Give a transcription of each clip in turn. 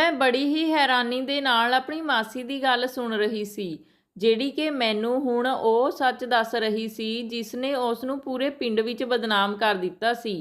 ਮੈਂ ਬੜੀ ਹੀ ਹੈਰਾਨੀ ਦੇ ਨਾਲ ਆਪਣੀ ਮਾਸੀ ਦੀ ਗੱਲ ਸੁਣ ਰਹੀ ਸੀ, ਜਿਹੜੀ ਕਿ ਮੈਨੂੰ ਹੁਣ ਉਹ ਸੱਚ ਦੱਸ ਰਹੀ ਸੀ ਜਿਸ ਨੇ ਉਸ ਨੂੰ ਪੂਰੇ ਪਿੰਡ ਵਿੱਚ ਬਦਨਾਮ ਕਰ ਦਿੱਤਾ ਸੀ।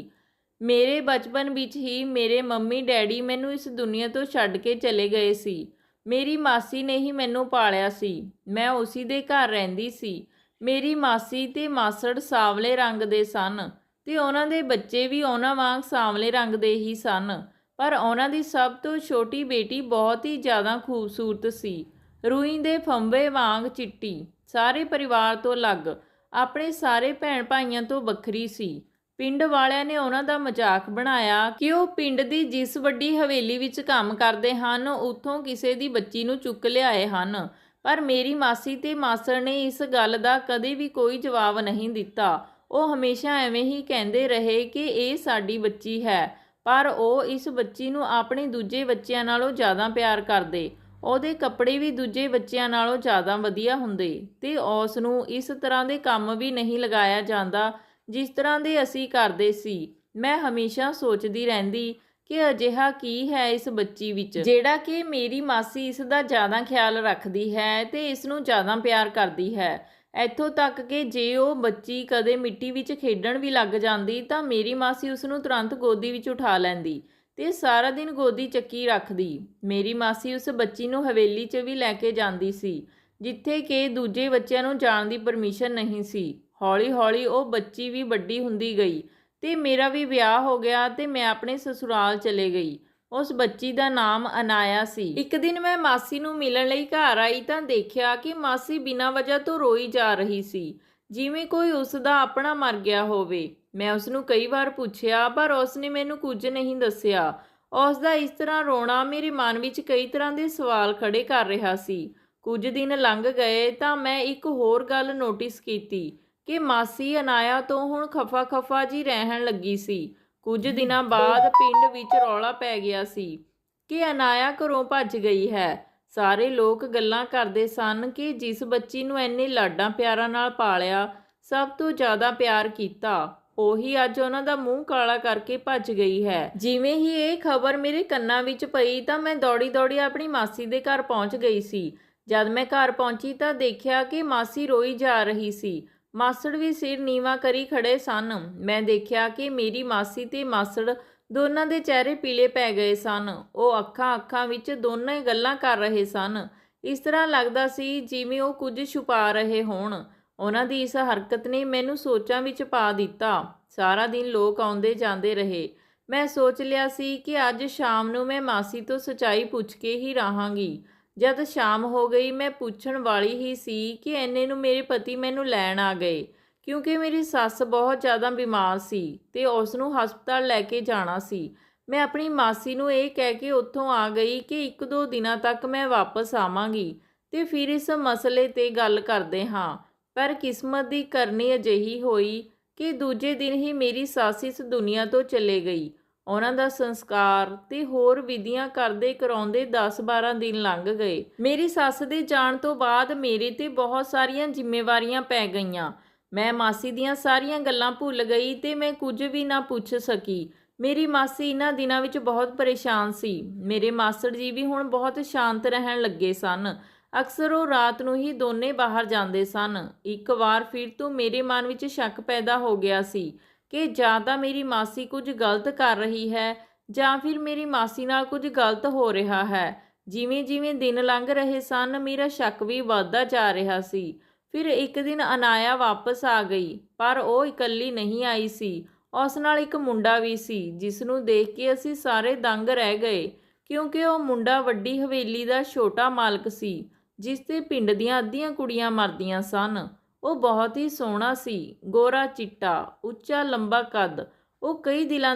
ਮੇਰੇ ਬਚਪਨ ਵਿੱਚ ਹੀ ਮੇਰੇ ਮੰਮੀ ਡੈਡੀ ਮੈਨੂੰ ਇਸ ਦੁਨੀਆ ਤੋਂ ਛੱਡ ਕੇ ਚਲੇ ਗਏ ਸੀ। ਮੇਰੀ ਮਾਸੀ ਨੇ ਹੀ ਮੈਨੂੰ ਪਾਲਿਆ ਸੀ। ਮੈਂ ਉਸੀ ਦੇ ਘਰ ਰਹਿੰਦੀ ਸੀ। ਮੇਰੀ ਮਾਸੀ ਤੇ ਮਾਸੜ ਸਾਂਵਲੇ ਰੰਗ ਦੇ ਸਨ ਤੇ ਉਹਨਾਂ ਦੇ ਬੱਚੇ ਵੀ ਉਹਨਾਂ ਵਾਂਗ ਸਾਂਵਲੇ ਰੰਗ ਦੇ ਹੀ ਸਨ। ਪਰ ਉਹਨਾਂ ਦੀ ਸਭ ਤੋਂ ਛੋਟੀ ਬੇਟੀ ਬਹੁਤ ਹੀ ਜ਼ਿਆਦਾ ਖੂਬਸੂਰਤ ਸੀ, ਰੂਈ ਦੇ ਫੰਬੇ ਵਾਂਗ ਚਿੱਟੀ, ਸਾਰੇ ਪਰਿਵਾਰ ਤੋਂ ਅਲੱਗ, ਆਪਣੇ ਸਾਰੇ ਭੈਣ ਭਾਈਆਂ ਤੋਂ ਵੱਖਰੀ ਸੀ। ਪਿੰਡ ਵਾਲਿਆਂ ਨੇ ਉਹਨਾਂ ਦਾ ਮਜ਼ਾਕ ਬਣਾਇਆ ਕਿ ਉਹ ਪਿੰਡ ਦੀ ਜਿਸ ਵੱਡੀ ਹਵੇਲੀ ਵਿੱਚ ਕੰਮ ਕਰਦੇ ਹਨ ਉੱਥੋਂ ਕਿਸੇ ਦੀ ਬੱਚੀ ਨੂੰ ਚੁੱਕ ਲਿਆਏ ਹਨ। ਪਰ ਮੇਰੀ ਮਾਸੀ ਤੇ ਮਾਸੜ ਨੇ ਇਸ ਗੱਲ ਦਾ ਕਦੇ ਵੀ ਕੋਈ ਜਵਾਬ ਨਹੀਂ ਦਿੱਤਾ। ਉਹ ਹਮੇਸ਼ਾ ਐਵੇਂ ਹੀ ਕਹਿੰਦੇ ਰਹੇ ਕਿ ਇਹ ਸਾਡੀ ਬੱਚੀ ਹੈ, ਪਰ ਉਹ ਇਸ ਬੱਚੀ ਨੂੰ ਆਪਣੇ ਦੂਜੇ ਬੱਚਿਆਂ ਨਾਲੋਂ ਜ਼ਿਆਦਾ ਪਿਆਰ ਕਰਦੇ। ਉਹਦੇ ਕੱਪੜੇ ਵੀ ਦੂਜੇ ਬੱਚਿਆਂ ਨਾਲੋਂ ਜ਼ਿਆਦਾ ਵਧੀਆ ਹੁੰਦੇ ਤੇ ਉਸ ਨੂੰ ਇਸ ਤਰ੍ਹਾਂ ਦੇ ਕੰਮ ਵੀ ਨਹੀਂ ਲਗਾਇਆ ਜਾਂਦਾ ਜਿਸ ਤਰ੍ਹਾਂ ਦੇ ਅਸੀਂ ਕਰਦੇ ਸੀ। ਮੈਂ ਹਮੇਸ਼ਾ ਸੋਚਦੀ ਰਹਿੰਦੀ ਕਿ ਅਜਿਹਾ ਕੀ ਹੈ ਇਸ ਬੱਚੀ ਵਿੱਚ, ਜਿਹੜਾ ਕਿ ਮੇਰੀ ਮਾਸੀ ਇਸ ਦਾ ਜ਼ਿਆਦਾ ਖਿਆਲ ਰੱਖਦੀ ਹੈ ਤੇ ਇਸ ਨੂੰ ਜ਼ਿਆਦਾ ਪਿਆਰ ਕਰਦੀ ਹੈ। ਇੱਥੋਂ ਤੱਕ ਕਿ ਜੇ ਉਹ ਬੱਚੀ ਕਦੇ ਮਿੱਟੀ ਵਿੱਚ ਖੇਡਣ ਵੀ ਲੱਗ ਜਾਂਦੀ ਤਾਂ ਮੇਰੀ ਮਾਸੀ ਉਸ ਨੂੰ ਤੁਰੰਤ ਗੋਦੀ ਵਿੱਚ ਉਠਾ ਲੈਂਦੀ ਤੇ ਸਾਰਾ ਦਿਨ ਗੋਦੀ ਚੱਕੀ ਰੱਖਦੀ। ਮੇਰੀ ਮਾਸੀ ਉਸ ਬੱਚੀ ਨੂੰ ਹਵੇਲੀ 'ਚ ਵੀ ਲੈ ਕੇ ਜਾਂਦੀ ਸੀ, ਜਿੱਥੇ ਕਿ ਦੂਜੇ ਬੱਚਿਆਂ ਨੂੰ ਜਾਣ ਦੀ ਪਰਮਿਸ਼ਨ ਨਹੀਂ ਸੀ। ਹੌਲੀ ਹੌਲੀ ਉਹ ਬੱਚੀ ਵੀ ਵੱਡੀ ਹੁੰਦੀ ਗਈ ਤੇ ਮੇਰਾ ਵੀ ਵਿਆਹ ਹੋ ਗਿਆ ਤੇ ਮੈਂ ਆਪਣੇ ਸਸੁਰਾਲ ਚਲੇ ਗਈ। ਉਸ ਬੱਚੀ ਦਾ ਨਾਮ ਅਨਾਇਆ ਸੀ। ਇੱਕ ਦਿਨ ਮੈਂ ਮਾਸੀ ਨੂੰ ਮਿਲਣ ਲਈ ਘਰ ਆਈ ਤਾਂ ਦੇਖਿਆ ਕਿ ਮਾਸੀ ਬਿਨਾਂ ਵਜ੍ਹਾ ਤੋਂ ਰੋਈ ਜਾ ਰਹੀ ਸੀ, ਜਿਵੇਂ ਕੋਈ ਉਸ ਦਾ ਆਪਣਾ ਮਰ ਗਿਆ ਹੋਵੇ। ਮੈਂ ਉਸ ਨੂੰ ਕਈ ਵਾਰ ਪੁੱਛਿਆ ਪਰ ਉਸ ਨੇ ਮੈਨੂੰ ਕੁਝ ਨਹੀਂ ਦੱਸਿਆ। ਉਸ ਦਾ ਇਸ ਤਰ੍ਹਾਂ ਰੋਣਾ ਮੇਰੇ ਮਨ ਵਿੱਚ ਕਈ ਤਰ੍ਹਾਂ ਦੇ ਸਵਾਲ ਖੜੇ ਕਰ ਰਿਹਾ ਸੀ। ਕੁਝ ਦਿਨ ਲੰਘ ਗਏ ਤਾਂ ਮੈਂ ਇੱਕ ਹੋਰ ਗੱਲ ਨੋਟਿਸ ਕੀਤੀ ਕਿ ਮਾਸੀ ਅਨਾਇਆ ਤੋਂ ਹੁਣ ਖਫਾ ਜੀ ਰਹਿਣ ਲੱਗੀ ਸੀ। ਕੁਝ ਦਿਨਾਂ ਬਾਅਦ ਪਿੰਡ ਵਿੱਚ ਰੌਲਾ ਪੈ ਗਿਆ ਸੀ ਕਿ ਅਨਾਇਆ ਘਰੋਂ ਭੱਜ ਗਈ ਹੈ। ਸਾਰੇ ਲੋਕ ਗੱਲਾਂ ਕਰਦੇ ਸਨ ਕਿ ਜਿਸ ਬੱਚੀ ਨੂੰ ਇੰਨੇ ਲਾਡਾਂ ਪਿਆਰਾਂ ਨਾਲ ਪਾਲਿਆ, ਸਭ ਤੋਂ ਜ਼ਿਆਦਾ ਪਿਆਰ ਕੀਤਾ, ਉਹੀ ਅੱਜ ਉਹਨਾਂ ਦਾ ਮੂੰਹ ਕਾਲਾ ਕਰਕੇ ਭੱਜ ਗਈ ਹੈ। ਜਿਵੇਂ ਹੀ ਇਹ ਖਬਰ ਮੇਰੇ ਕੰਨਾਂ ਵਿੱਚ ਪਈ ਤਾਂ ਮੈਂ ਦੌੜੀ ਦੌੜੀ ਆਪਣੀ ਮਾਸੀ ਦੇ ਘਰ ਪਹੁੰਚ ਗਈ ਸੀ। ਜਦ ਮੈਂ ਘਰ ਪਹੁੰਚੀ ਤਾਂ ਦੇਖਿਆ ਕਿ ਮਾਸੀ ਰੋਈ ਜਾ ਰਹੀ ਸੀ। ਮਾਸੜ ਵੀ ਸਿਰ ਨੀਵਾਂ ਕਰੀ ਖੜੇ ਸਨ। ਮੈਂ ਦੇਖਿਆ ਕਿ ਮੇਰੀ ਮਾਸੀ ਤੇ ਮਾਸੜ ਦੋਨਾਂ ਦੇ ਚਿਹਰੇ ਪੀਲੇ ਪੈ ਗਏ ਸਨ। ਉਹ ਅੱਖਾਂ ਵਿੱਚ ਦੋਨਾਂ ਹੀ ਗੱਲਾਂ ਕਰ ਰਹੇ ਸਨ। ਇਸ ਤਰ੍ਹਾਂ ਲੱਗਦਾ ਸੀ ਜਿਵੇਂ ਉਹ ਕੁਝ ਛੁਪਾ ਰਹੇ ਹੋਣ। ਉਹਨਾਂ ਦੀ ਇਸ ਹਰਕਤ ਨੇ ਮੈਨੂੰ ਸੋਚਾਂ ਵਿੱਚ ਪਾ ਦਿੱਤਾ। ਸਾਰਾ ਦਿਨ ਲੋਕ ਆਉਂਦੇ ਜਾਂਦੇ ਰਹੇ। ਮੈਂ ਸੋਚ ਲਿਆ ਸੀ ਕਿ ਅੱਜ ਸ਼ਾਮ ਨੂੰ ਮੈਂ ਮਾਸੀ ਤੋਂ ਸੱਚਾਈ ਪੁੱਛ ਕੇ ਹੀ ਰਹਾਂਗੀ। ਜਦ ਸ਼ਾਮ ਹੋ ਗਈ ਮੈਂ ਪੁੱਛਣ ਵਾਲੀ ਹੀ ਸੀ ਕਿ ਇੰਨੇ ਨੂੰ ਮੇਰੇ ਪਤੀ ਮੈਨੂੰ ਲੈਣ ਆ ਗਏ, ਕਿਉਂਕਿ ਮੇਰੀ ਸੱਸ ਬਹੁਤ ਜ਼ਿਆਦਾ ਬਿਮਾਰ ਸੀ ਤੇ ਉਸ ਨੂੰ ਹਸਪਤਾਲ ਲੈ ਕੇ ਜਾਣਾ ਸੀ। ਮੈਂ ਆਪਣੀ ਮਾਸੀ ਨੂੰ ਇਹ ਕਹਿ ਕੇ ਉੱਥੋਂ ਆ ਗਈ ਕਿ 1-2 ਦਿਨਾਂ ਤੱਕ ਮੈਂ ਵਾਪਸ ਆਵਾਂਗੀ ਤੇ ਫਿਰ ਇਸ ਮਸਲੇ 'ਤੇ ਗੱਲ ਕਰਦੇ ਹਾਂ। ਪਰ ਕਿਸਮਤ ਦੀ ਕਰਨੀ ਅਜਿਹੀ ਹੋਈ ਕਿ ਦੂਜੇ ਦਿਨ ਹੀ ਮੇਰੀ ਸੱਸ ਇਸ ਦੁਨੀਆ ਤੋਂ ਚਲੇ ਗਈ। ਉਹਨਾਂ ਦਾ ਸੰਸਕਾਰ ਤੇ ਹੋਰ ਵਿਧੀਆਂ ਕਰਦੇ ਕਰਾਉਂਦੇ 10-12 ਦਿਨ ਲੰਘ ਗਏ। ਮੇਰੀ ਸੱਸ ਦੇ ਜਾਣ ਤੋਂ ਬਾਅਦ ਮੇਰੇ ਤੇ ਬਹੁਤ ਸਾਰੀਆਂ ਜ਼ਿੰਮੇਵਾਰੀਆਂ ਪੈ ਗਈਆਂ। ਮੈਂ ਮਾਸੀ ਦੀਆਂ ਸਾਰੀਆਂ ਗੱਲਾਂ ਭੁੱਲ ਗਈ ਤੇ ਮੈਂ ਕੁਝ ਵੀ ਨਾ ਪੁੱਛ ਸਕੀ। ਮੇਰੀ ਮਾਸੀ ਇਹਨਾਂ ਦਿਨਾਂ ਵਿੱਚ ਬਹੁਤ ਪਰੇਸ਼ਾਨ ਸੀ। ਮੇਰੇ ਮਾਸੜ ਜੀ ਵੀ ਹੁਣ ਬਹੁਤ ਸ਼ਾਂਤ ਰਹਿਣ ਲੱਗੇ ਸਨ। ਅਕਸਰ ਉਹ ਰਾਤ ਨੂੰ ਹੀ ਦੋਨੇ ਬਾਹਰ ਜਾਂਦੇ ਸਨ। ਇੱਕ ਵਾਰ ਫਿਰ ਤੋਂ ਮੇਰੇ ਮਨ ਵਿੱਚ ਸ਼ੱਕ ਪੈਦਾ ਹੋ ਗਿਆ ਸੀ ਕਿ ਜਾਂ ਤਾਂ ਮੇਰੀ ਮਾਸੀ ਕੁਝ ਗਲਤ ਕਰ ਰਹੀ ਹੈ ਜਾਂ ਫਿਰ ਮੇਰੀ ਮਾਸੀ ਨਾਲ ਕੁਝ ਗਲਤ ਹੋ ਰਿਹਾ ਹੈ। ਜਿਵੇਂ ਜਿਵੇਂ ਦਿਨ ਲੰਘ ਰਹੇ ਸਨ ਮੇਰਾ ਸ਼ੱਕ ਵੀ ਵੱਧਦਾ ਜਾ ਰਿਹਾ ਸੀ। ਫਿਰ ਇੱਕ ਦਿਨ ਅਨਾਇਆ ਵਾਪਸ ਆ ਗਈ, ਪਰ ਉਹ ਇਕੱਲੀ ਨਹੀਂ ਆਈ ਸੀ। ਉਸ ਨਾਲ ਇੱਕ ਮੁੰਡਾ ਵੀ ਸੀ, ਜਿਸ ਨੂੰ ਦੇਖ ਕੇ ਅਸੀਂ ਸਾਰੇ ਦੰਗ ਰਹਿ ਗਏ, ਕਿਉਂਕਿ ਉਹ ਮੁੰਡਾ ਵੱਡੀ ਹਵੇਲੀ ਦਾ ਛੋਟਾ ਮਾਲਕ ਸੀ, ਜਿਸ ਤੇ ਪਿੰਡ ਦੀਆਂ ਅੱਧੀਆਂ ਕੁੜੀਆਂ ਮਰਦੀਆਂ ਸਨ। ਉਹ ਬਹੁਤ ਹੀ ਸੋਹਣਾ ਸੀ, ਗੋਰਾ ਚਿੱਟਾ, ਉੱਚਾ ਲੰਬਾ ਕੱਦ। ਉਹ ਕਈ ਦਿਲਾਂ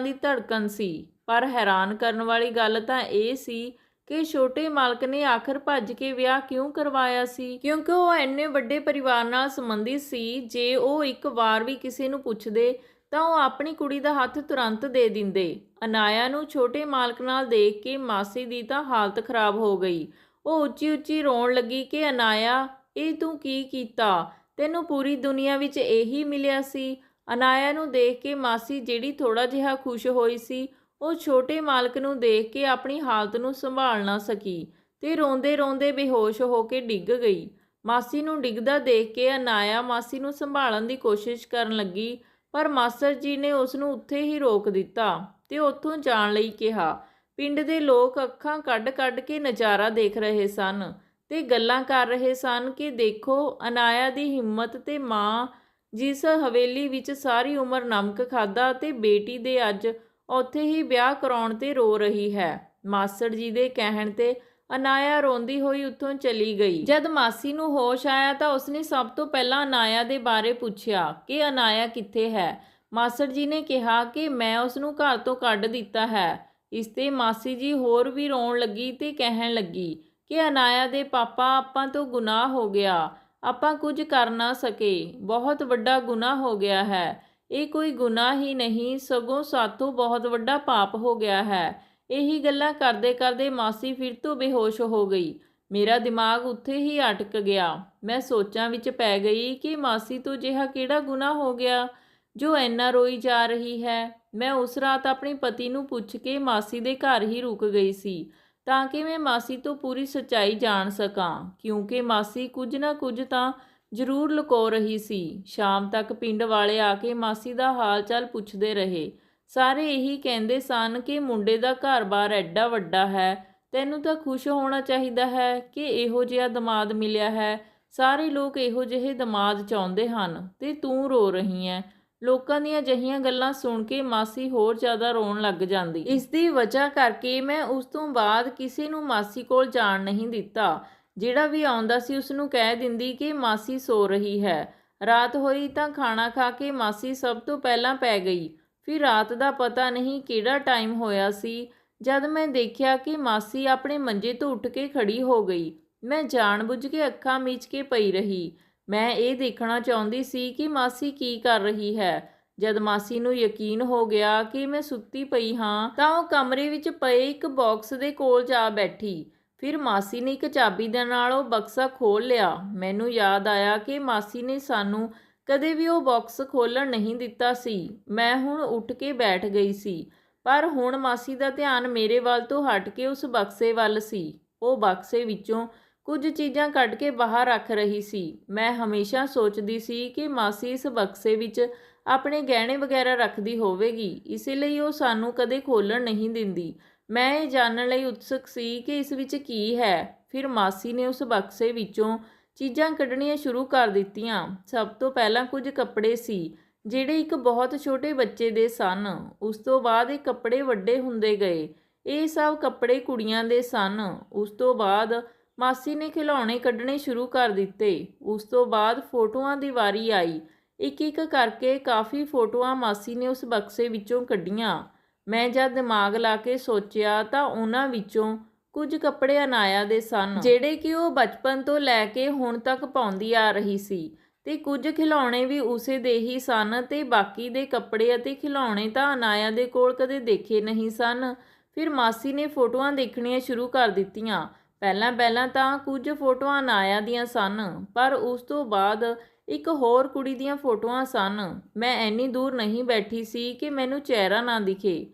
ਦੀ ਧੜਕਣ ਸੀ। ਪਰ ਹੈਰਾਨ ਕਰਨ ਵਾਲੀ ਗੱਲ ਤਾਂ ਇਹ ਸੀ ਕਿ ਛੋਟੇ ਮਾਲਕ ਨੇ ਆਖਰ ਭੱਜ ਕੇ ਵਿਆਹ ਕਿਉਂ ਕਰਵਾਇਆ ਸੀ, ਕਿਉਂਕਿ ਉਹ ਇੰਨੇ ਵੱਡੇ ਪਰਿਵਾਰ ਨਾਲ ਸੰਬੰਧਿਤ ਸੀ। ਜੇ ਉਹ ਇੱਕ ਵਾਰ ਵੀ ਕਿਸੇ ਨੂੰ ਪੁੱਛਦੇ ਤਾਂ ਉਹ ਆਪਣੀ ਕੁੜੀ ਦਾ ਹੱਥ ਤੁਰੰਤ ਦੇ ਦਿੰਦੇ। ਅਨਾਇਆ ਨੂੰ ਛੋਟੇ ਮਾਲਕ ਨਾਲ ਦੇਖ ਕੇ ਮਾਸੀ ਦੀ ਤਾਂ ਹਾਲਤ ਖਰਾਬ ਹੋ ਗਈ। ਉਹ ਉੱਚੀ ਉੱਚੀ ਰੋਣ ਲੱਗੀ ਕਿ ਅਨਾਇਆ, ਇਹ ਤੂੰ ਕੀ ਕੀਤਾ? ਤੈਨੂੰ ਪੂਰੀ ਦੁਨੀਆ ਵਿੱਚ ਇਹੀ ਮਿਲਿਆ ਸੀ? ਅਨਾਇਆ ਨੂੰ ਦੇਖ ਕੇ ਮਾਸੀ, ਜਿਹੜੀ ਥੋੜਾ ਜਿਹਾ ਖੁਸ਼ ਹੋਈ ਸੀ, ਉਹ ਛੋਟੇ ਮਾਲਕ ਨੂੰ ਦੇਖ ਕੇ ਆਪਣੀ ਹਾਲਤ ਨੂੰ ਸੰਭਾਲ ਨਾ ਸਕੀ ਤੇ ਰੋਂਦੇ ਰੋਂਦੇ ਬੇਹੋਸ਼ ਹੋ ਕੇ ਡਿੱਗ ਗਈ। ਮਾਸੀ ਨੂੰ ਡਿੱਗਦਾ ਦੇਖ ਕੇ ਅਨਾਇਆ ਮਾਸੀ ਨੂੰ ਸੰਭਾਲਣ ਦੀ ਕੋਸ਼ਿਸ਼ ਕਰਨ ਲੱਗੀ, ਪਰ ਮਾਸਟਰ ਜੀ ਨੇ ਉਸ ਨੂੰ ਉੱਥੇ ਹੀ ਰੋਕ ਦਿੱਤਾ ਤੇ ਉੱਥੋਂ ਜਾਣ ਲਈ ਕਿਹਾ। ਪਿੰਡ ਦੇ ਲੋਕ ਅੱਖਾਂ ਕੱਢ-ਕੱਢ ਕੇ ਨਜ਼ਾਰਾ ਦੇਖ ਰਹੇ ਸਨ ਤੇ ਗੱਲਾਂ ਕਰ ਰਹੇ ਸਨ ਕਿ ਦੇਖੋ ਅਨਾਇਆ ਦੀ ਹਿੰਮਤ ਤੇ ਮਾਂ ਜਿਸ ਹਵੇਲੀ ਵਿੱਚ ਸਾਰੀ ਉਮਰ ਨਮਕ ਖਾਧਾ ਤੇ ਬੇਟੀ ਦੇ ਅੱਜ ਉੱਥੇ ਹੀ ਵਿਆਹ ਕਰਾਉਣ ਤੇ ਰੋ ਰਹੀ ਹੈ। ਮਾਸਟਰ ਜੀ ਦੇ ਕਹਿਣ ਤੇ ਅਨਾਇਆ ਰੋਂਦੀ ਹੋਈ ਉੱਥੋਂ ਚਲੀ ਗਈ। ਜਦ ਮਾਸੀ ਨੂੰ ਹੋਸ਼ ਆਇਆ ਤਾਂ ਉਸਨੇ ਸਭ ਤੋਂ ਪਹਿਲਾਂ ਅਨਾਇਆ ਦੇ ਬਾਰੇ ਪੁੱਛਿਆ ਕਿ ਅਨਾਇਆ ਕਿੱਥੇ ਹੈ। ਮਾਸਟਰ ਜੀ ਨੇ ਕਿਹਾ ਕਿ ਮੈਂ ਉਸ ਨੂੰ ਘਰ ਤੋਂ ਕੱਢ ਦਿੱਤਾ ਹੈ। ਇਸ ਤੇ ਮਾਸੀ ਜੀ ਹੋਰ ਵੀ ਰੋਣ ਲੱਗੀ ਤੇ ਕਹਿਣ ਲੱਗੀ ਕਿ ਅਨਾਇਆ ਦੇ ਪਾਪਾ ਆਪਾਂ ਤੋਂ ਗੁਨਾਹ ਹੋ ਗਿਆ, ਆਪਾਂ ਕੁਝ ਕਰ ਨਾ ਸਕੇ, ਬਹੁਤ ਵੱਡਾ ਗੁਨਾਹ ਹੋ ਗਿਆ ਹੈ। ਇਹ ਕੋਈ ਗੁਨਾਹ ਹੀ ਨਹੀਂ ਸਗੋਂ ਸਾਥੋਂ ਬਹੁਤ ਵੱਡਾ ਪਾਪ ਹੋ ਗਿਆ ਹੈ। ਇਹੀ ਗੱਲਾਂ ਕਰਦੇ ਕਰਦੇ ਮਾਸੀ ਫਿਰ ਤੋਂ ਬੇਹੋਸ਼ ਹੋ ਗਈ। ਮੇਰਾ ਦਿਮਾਗ ਉੱਥੇ ਹੀ ਅਟਕ ਗਿਆ। ਮੈਂ ਸੋਚਾਂ ਵਿੱਚ ਪੈ ਗਈ ਕਿ ਮਾਸੀ ਤੋਂ ਅਜਿਹਾ ਕਿਹੜਾ ਗੁਨਾਹ ਹੋ ਗਿਆ ਜੋ ਇੰਨਾ ਰੋਈ ਜਾ ਰਹੀ ਹੈ। ਮੈਂ ਉਸ ਰਾਤ ਆਪਣੇ ਪਤੀ ਨੂੰ ਪੁੱਛ ਕੇ ਮਾਸੀ ਦੇ ਘਰ ਹੀ ਰੁਕ ਗਈ ਸੀ ਤਾਂ ਕਿ ਮੈਂ ਮਾਸੀ ਤੋਂ ਪੂਰੀ ਸੱਚਾਈ ਜਾਣ ਸਕਾਂ, ਕਿਉਂਕਿ ਮਾਸੀ ਕੁਝ ਨਾ ਕੁਝ ਤਾਂ ਜ਼ਰੂਰ ਲੁਕੋ ਰਹੀ ਸੀ। ਸ਼ਾਮ ਤੱਕ ਪਿੰਡ ਵਾਲੇ ਆ ਕੇ ਮਾਸੀ ਦਾ ਹਾਲ ਚਾਲ ਪੁੱਛਦੇ ਰਹੇ। ਸਾਰੇ ਇਹੀ ਕਹਿੰਦੇ ਸਨ ਕਿ ਮੁੰਡੇ ਦਾ ਘਰ-ਬਾਰ ਐਡਾ ਵੱਡਾ ਹੈ, ਤੈਨੂੰ ਤਾਂ ਖੁਸ਼ ਹੋਣਾ ਚਾਹੀਦਾ ਹੈ ਕਿ ਇਹੋ ਜਿਹਾ ਦਮਾਦ ਮਿਲਿਆ ਹੈ। ਸਾਰੇ ਲੋਕ ਇਹੋ ਜਿਹੇ ਦਮਾਦ ਚਾਹੁੰਦੇ ਹਨ ਤੇ ਤੂੰ ਰੋ ਰਹੀ ਹੈ। ਲੋਕਾਂ ਦੀਆਂ ਅਜਿਹੀਆਂ ਗੱਲਾਂ ਸੁਣ ਕੇ ਮਾਸੀ ਹੋਰ ਜ਼ਿਆਦਾ ਰੋਣ ਲੱਗ ਜਾਂਦੀ। ਇਸ ਦੀ ਵਜ੍ਹਾ ਕਰਕੇ ਮੈਂ ਉਸ ਤੋਂ ਬਾਅਦ ਕਿਸੇ ਨੂੰ ਮਾਸੀ ਕੋਲ ਜਾਣ ਨਹੀਂ ਦਿੱਤਾ। ਜਿਹੜਾ ਵੀ ਆਉਂਦਾ ਸੀ ਉਸ ਨੂੰ ਕਹਿ ਦਿੰਦੀ ਕਿ ਮਾਸੀ ਸੋ ਰਹੀ ਹੈ। ਰਾਤ ਹੋਈ ਤਾਂ ਖਾਣਾ ਖਾ ਕੇ ਮਾਸੀ ਸਭ ਤੋਂ ਪਹਿਲਾਂ ਪੈ ਗਈ। ਫਿਰ ਰਾਤ ਦਾ ਪਤਾ ਨਹੀਂ ਕਿਹੜਾ ਟਾਈਮ ਹੋਇਆ ਸੀ ਜਦ ਮੈਂ ਦੇਖਿਆ ਕਿ ਮਾਸੀ ਆਪਣੇ ਮੰਜੇ ਤੋਂ ਉੱਠ ਕੇ ਖੜੀ ਹੋ ਗਈ। ਮੈਂ ਜਾਣਬੁੱਝ ਕੇ ਅੱਖਾਂ ਮੀਚ ਕੇ ਪਈ ਰਹੀ। ਮੈਂ ਇਹ ਦੇਖਣਾ ਚਾਹੁੰਦੀ ਸੀ ਕਿ ਮਾਸੀ ਕੀ ਕਰ ਰਹੀ ਹੈ। ਜਦ ਮਾਸੀ ਨੂੰ ਯਕੀਨ ਹੋ ਗਿਆ ਕਿ ਮੈਂ ਸੁੱਤੀ ਪਈ ਹਾਂ ਤਾਂ ਉਹ ਕਮਰੇ ਵਿੱਚ ਪਏ ਇੱਕ ਬਾਕਸ ਦੇ ਕੋਲ ਜਾ ਬੈਠੀ। ਫਿਰ ਮਾਸੀ ਨੇ ਇੱਕ ਚਾਬੀ ਦੇ ਨਾਲ ਉਹ ਬਕਸਾ ਖੋਲ੍ਹ ਲਿਆ। ਮੈਨੂੰ ਯਾਦ ਆਇਆ ਕਿ ਮਾਸੀ ਨੇ ਸਾਨੂੰ ਕਦੇ ਵੀ ਉਹ ਬਾਕਸ ਖੋਲ੍ਹਣ ਨਹੀਂ ਦਿੱਤਾ ਸੀ। ਮੈਂ ਹੁਣ ਉੱਠ ਕੇ ਬੈਠ ਗਈ ਸੀ, ਪਰ ਹੁਣ ਮਾਸੀ ਦਾ ਧਿਆਨ ਮੇਰੇ ਵੱਲ ਤੋਂ ਹਟ ਕੇ ਉਸ ਬਕਸੇ ਵੱਲ ਸੀ। ਉਹ ਬਕਸੇ ਵਿੱਚੋਂ ਕੁਝ ਚੀਜ਼ਾਂ ਕੱਢ ਕੇ ਬਾਹਰ ਰੱਖ ਰਹੀ ਸੀ। ਮੈਂ ਹਮੇਸ਼ਾ ਸੋਚਦੀ ਸੀ ਕਿ ਮਾਸੀ ਇਸ ਬਕਸੇ ਵਿੱਚ ਆਪਣੇ ਗਹਿਣੇ ਵਗੈਰਾ ਰੱਖਦੀ ਹੋਵੇਗੀ, ਇਸੇ ਲਈ ਉਹ ਸਾਨੂੰ ਕਦੇ ਖੋਲ੍ਹਣ ਨਹੀਂ ਦਿੰਦੀ। ਮੈਂ ਇਹ ਜਾਣਨ ਲਈ ਉਤਸੁਕ ਸੀ ਕਿ ਇਸ ਵਿੱਚ ਕੀ ਹੈ। ਫਿਰ ਮਾਸੀ ਨੇ ਉਸ ਬਕਸੇ ਵਿੱਚੋਂ ਚੀਜ਼ਾਂ ਕੱਢਣੀਆਂ ਸ਼ੁਰੂ ਕਰ ਦਿੱਤੀਆਂ। ਸਭ ਤੋਂ ਪਹਿਲਾਂ ਕੁਝ ਕੱਪੜੇ ਸੀ ਜਿਹੜੇ ਇੱਕ ਬਹੁਤ ਛੋਟੇ ਬੱਚੇ ਦੇ ਸਨ। ਉਸ ਤੋਂ ਬਾਅਦ ਇਹ ਕੱਪੜੇ ਵੱਡੇ ਹੁੰਦੇ ਗਏ। ਇਹ ਸਭ ਕੱਪੜੇ ਕੁੜੀਆਂ ਦੇ ਸਨ। ਉਸ ਤੋਂ ਬਾਅਦ ਮਾਸੀ ਨੇ ਖਿਡੌਣੇ ਕੱਢਣੇ ਸ਼ੁਰੂ ਕਰ ਦਿੱਤੇ। ਉਸ ਤੋਂ ਬਾਅਦ ਫੋਟੋਆਂ ਦੀ ਵਾਰੀ ਆਈ। ਇੱਕ ਇੱਕ ਕਰਕੇ ਕਾਫੀ ਫੋਟੋਆਂ ਮਾਸੀ ਨੇ ਉਸ ਬਕਸੇ ਵਿੱਚੋਂ ਕੱਢੀਆਂ। ਮੈਂ ਜਦ ਦਿਮਾਗ ਲਾ ਕੇ ਸੋਚਿਆ ਤਾਂ ਉਹਨਾਂ ਵਿੱਚੋਂ ਕੁਝ ਕੱਪੜੇ ਅਨਾਇਆ ਦੇ ਸਨ ਜਿਹੜੇ ਕਿ ਉਹ ਬਚਪਨ ਤੋਂ ਲੈ ਕੇ ਹੁਣ ਤੱਕ ਪਾਉਂਦੀ ਆ ਰਹੀ ਸੀ, ਤੇ ਕੁਝ ਖਿਡੌਣੇ ਵੀ ਉਸੇ ਦੇ ਹੀ ਸਨ ਤੇ ਬਾਕੀ ਦੇ ਕੱਪੜੇ ਅਤੇ ਖਿਡੌਣੇ ਤਾਂ ਅਨਾਇਆ ਦੇ ਕੋਲ ਕਦੇ ਦੇਖੇ ਨਹੀਂ ਸਨ। ਫਿਰ ਮਾਸੀ ਨੇ ਫੋਟੋਆਂ ਦੇਖਣੀਆਂ ਸ਼ੁਰੂ ਕਰ ਦਿੱਤੀਆਂ। ਪਹਿਲਾਂ ਤਾਂ ਕੁਝ ਫੋਟੋਆਂ ਅਨਾਇਆ ਦੀਆਂ ਸਨ, ਪਰ ਉਸ ਤੋਂ ਬਾਅਦ ਇੱਕ ਹੋਰ ਕੁੜੀ ਦੀਆਂ ਫੋਟੋਆਂ ਸਨ। ਮੈਂ ਇੰਨੀ ਦੂਰ ਨਹੀਂ ਬੈਠੀ ਸੀ ਕਿ ਮੈਨੂੰ ਚਿਹਰਾ ਨਾ ਦਿਖੇ,